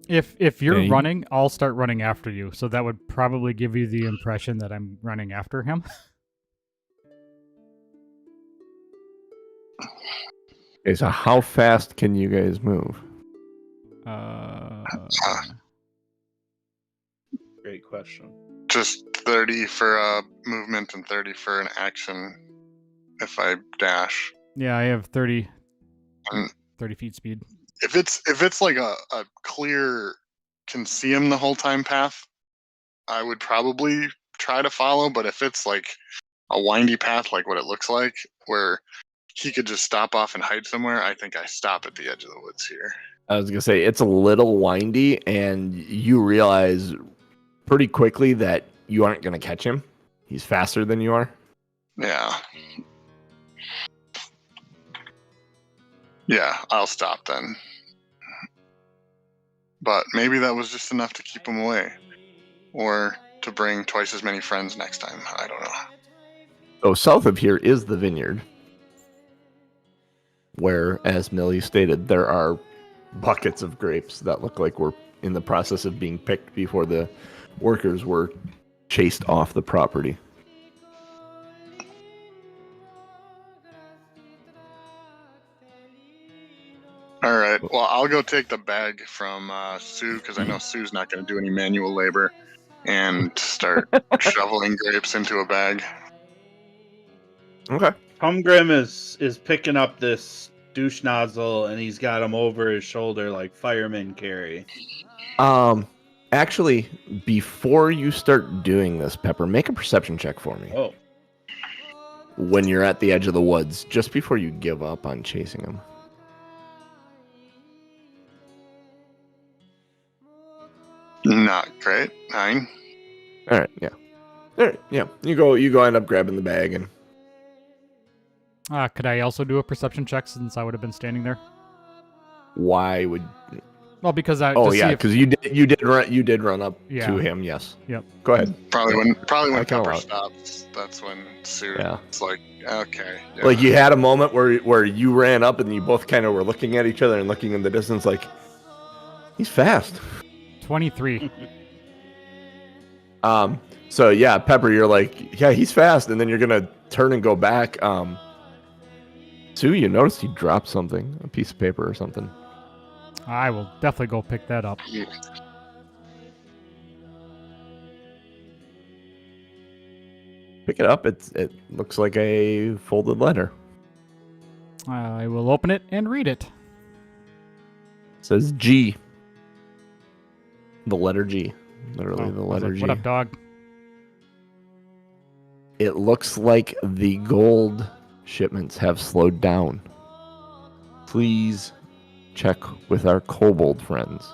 If you're running, I'll start running after you. So that would probably give you the impression that I'm running after him. Okay, so how fast can you guys move? Great question. Just 30 for movement and 30 for an action if I dash. Yeah, I have 30 Mm. 30 feet speed. If it's like a clear, can see him the whole time path, I would probably try to follow. But if it's like a windy path, like what it looks like, where he could just stop off and hide somewhere, I think I stop at the edge of the woods here. I was gonna say it's a little windy, and you realize pretty quickly that you aren't gonna catch him. He's faster than you are. Yeah. Yeah, I'll stop then. But maybe that was just enough to keep him away. Or to bring twice as many friends next time. I don't know. So south of here is the vineyard, where, as Millie stated, there are buckets of grapes that look like we're in the process of being picked before the workers were chased off the property. All right. Well, I'll go take the bag from Sue, because I know Sue's not going to do any manual labor, and start shoveling grapes into a bag. Okay. Humgrim is picking up this douche nozzle, and he's got him over his shoulder like firemen carry. Actually, before you start doing this, Pepper, make a perception check for me. Oh. When you're at the edge of the woods, just before you give up on chasing him. Not great. 9. All right, yeah. All right, yeah. You go end up grabbing the bag, and Could I also do a perception check since I would have been standing there? why would? Well, because I. Oh to see yeah, if- because you did run up Yeah. to him. Yes. Yep. Go ahead. Probably when I kinda Pepper like- stops, that's when Sue Yeah. it's like, okay. Yeah. Like you had a moment where you ran up and you both kind of were looking at each other and looking in the distance, like he's fast. 23. So yeah, Pepper, you're like, yeah, he's fast, and then you're gonna turn and go back. Sue, you noticed he dropped something, a piece of paper or something. I will definitely go pick that up. Pick it up. It looks like a folded letter. I will open it and read it. It says G. The letter G. Literally the letter G. What up, dog? It looks like the gold shipments have slowed down. Please check with our kobold friends.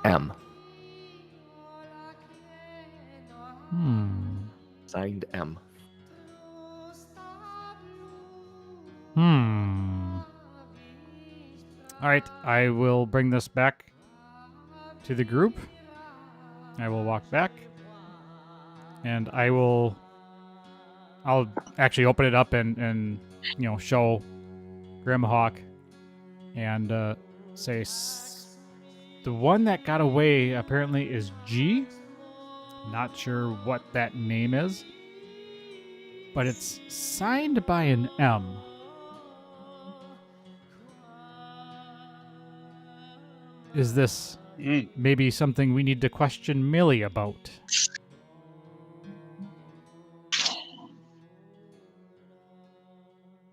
M. Signed M. All right, I will bring this back to the group. I will walk back, and I'll actually open it up and show Grandma Hawk and say the one that got away apparently is G. Not sure what that name is, but it's signed by an M. Is this maybe something we need to question Millie about?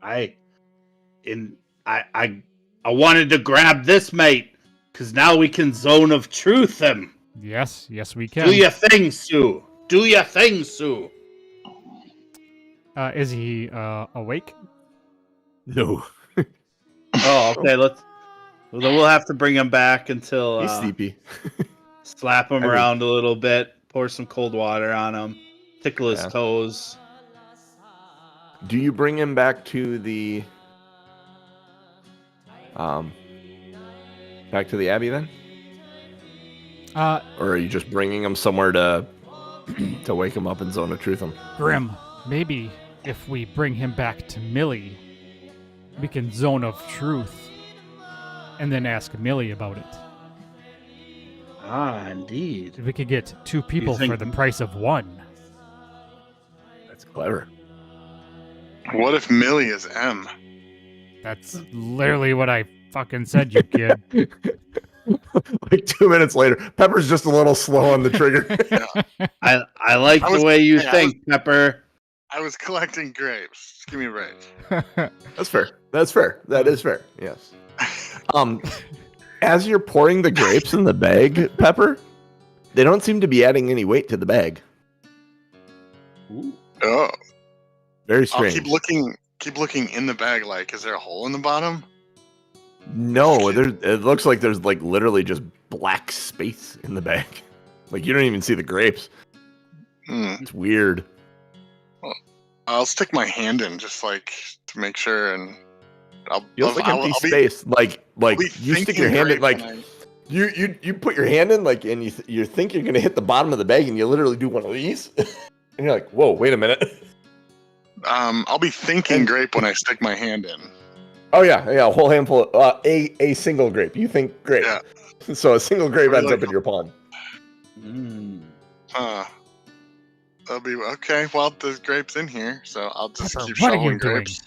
I wanted to grab this, mate, because now we can zone of truth him. Yes, we can. Do your thing, Sue. Do your thing, Sue. Is he awake? No. Oh, okay. We'll have to bring him back until He's sleepy. slap him around a little bit, pour some cold water on him, tickle his Yeah. toes. Do you bring him back to the Abbey then? Or are you just bringing him somewhere to wake him up and zone of truth him? Grim, maybe if we bring him back to Millie, we can zone of truth and then ask Millie about it. Ah, indeed. We could get 2 people think- for the price of 1. That's clever. What if Millie is M? That's literally what I fucking said, you kid. Like 2 minutes later, Pepper's just a little slow on the trigger. I like I was- the way you hey, I think, Pepper. I was collecting grapes. Just give me a break. That's fair. That is fair. Yes. As you're pouring the grapes in the bag, Pepper, they don't seem to be adding any weight to the bag. Ooh. Oh, Very I'll strange. keep looking in the bag. Like, is there a hole in the bottom? No, it looks like there's like literally just black space in the bag. Like you don't even see the grapes. It's weird. I'll stick my hand in just like to make sure, and Feels like empty space. Like you stick your hand in, like you put your hand in, like, and you think you're gonna hit the bottom of the bag, and you literally do one of these, and you're like, whoa, wait a minute. I'll be thinking grape when I stick my hand in. Oh yeah, a whole handful. A single grape. You think grape? Yeah. So a single grape ends up in your palm. That'll be okay. Well, there's grapes in here, so I'll just Pepper, keep what are you shoveling doing? grapes.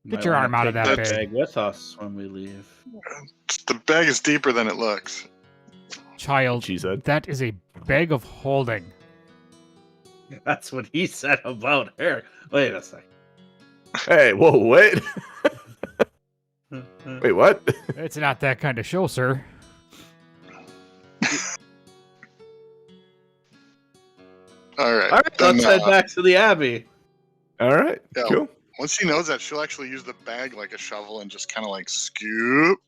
Get Might your wanna arm out of take that bag bag. with us when we leave. The bag is deeper than it looks. Child, She said. that is a bag of holding. That's what he said about her. Wait a second. Hey, whoa, wait. Wait, what? It's not that kind of show, sir. All right. All right, then, let's head back to the Abbey. All right, Yeah. cool. Once she knows that, she'll actually use the bag like a shovel and just kind of like scoop,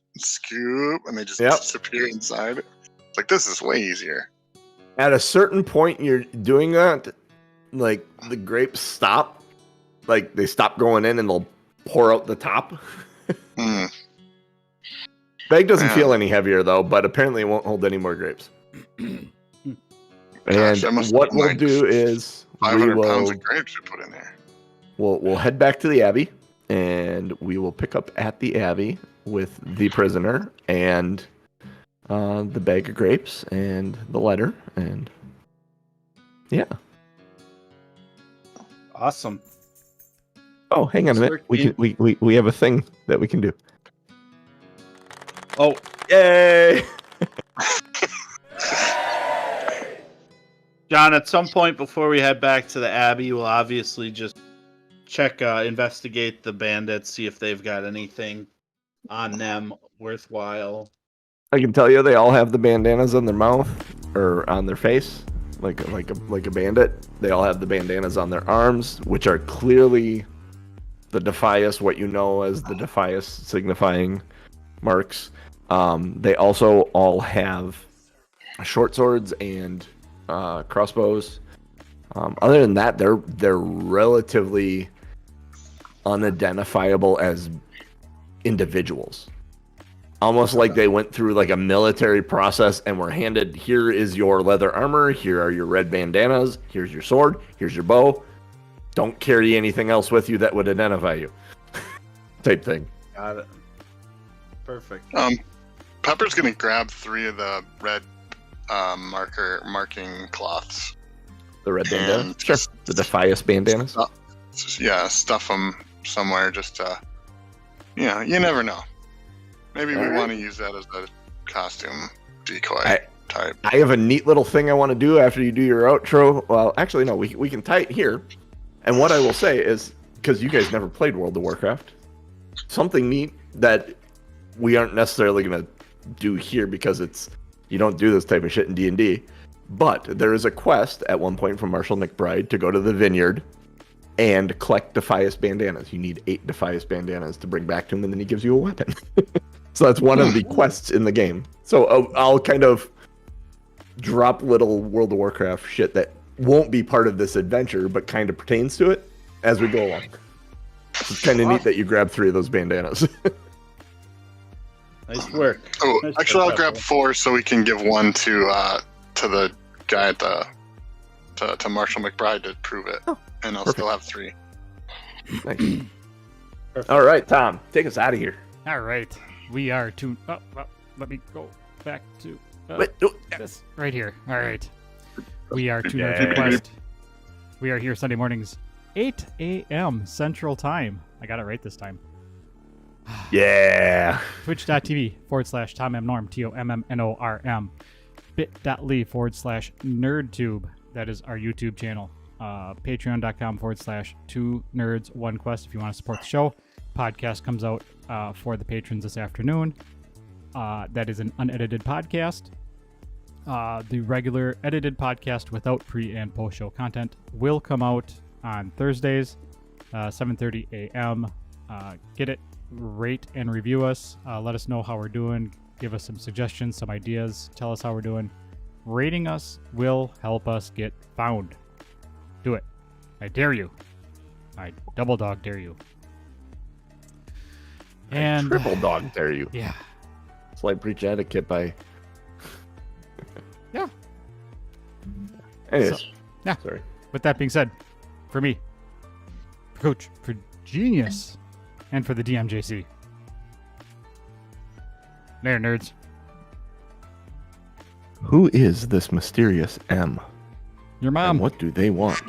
and they just Yep. disappear inside. It's like, this is way easier. At a certain point, you're doing that, like the grapes stop, like they stop going in, and they'll pour out the top. Mm. Bag doesn't Yeah. feel any heavier though, but apparently it won't hold any more grapes. And Gosh, I must what have we'll like do is 500 pounds of grapes you put in there. we'll head back to the Abbey, and we will pick up at the Abbey with the prisoner and the bag of grapes and the letter, and yeah. Awesome. Oh, hang on a minute. We have a thing that we can do. Oh, Yay! John, at some point before we head back to the Abbey, we'll obviously just investigate the bandits, see if they've got anything on them worthwhile. I can tell you, they all have the bandanas on their mouth or on their face, like a bandit. They all have the bandanas on their arms, which are clearly the Defias, what you know as the Defias signifying marks. They also all have short swords and crossbows. Other than that, they're relatively unidentifiable as individuals. Almost like they went through like a military process and were handed, here is your leather armor, here are your red bandanas, here's your sword, here's your bow. Don't carry anything else with you that would identify you. Type thing. Got it. Perfect. Pepper's gonna grab 3 of the red marking cloths. The red And bandanas? Sure. The Defias bandanas? Stuff them somewhere just to, you never know. Maybe we want to use that as a costume decoy type. I have a neat little thing I want to do after you do your outro. Well, actually, no, we can tie it here. And what I will say is, because you guys never played World of Warcraft, something neat that we aren't necessarily going to do here because you don't do this type of shit in D&D. But there is a quest at one point from Marshall McBride to go to the vineyard and collect Defias bandanas. You need 8 Defias bandanas to bring back to him, and then he gives you a weapon. So that's one of the quests in the game. So I'll kind of drop little World of Warcraft shit that won't be part of this adventure, but kind of pertains to it as we go along. It's kind of neat that you grab 3 of those bandanas. Nice work. Oh, Nice actually, work, I'll grab Pepper. 4 so we can give 1 to the guy at to Marshall McBride to prove it, and I'll perfect. still have 3. Nice. All right, Tom, take us out of here. All right. We are to... Oh, well, let me go back to Wait, oh, this right here. All right. We are to Nerd Quest. We are here Sunday mornings, 8 a.m. Central Time. I got it right this time. yeah. Twitch.tv/TomMNorm, TOMMNORM. Bit.ly/NerdTube. That is our YouTube channel. patreon.com/2nerds1quest if you want to support the show. Podcast comes out for the patrons this afternoon. That is an unedited podcast. The regular edited podcast without pre and post show content will come out on Thursdays, 7:30 a.m. Get it, rate and review us. Let us know how we're doing. Give us some suggestions, some ideas. Tell us how we're doing. Rating us will help us get found. Do it. I dare you. I double dog dare you. And Triple dog dare you. yeah. Slight breach etiquette by. Yeah. Anyways. So, yeah. Sorry. With that being said, for me, for Coach, for Genius, and for the DMJC. There, nerds. Who is this mysterious M? Your mom. And what do they want?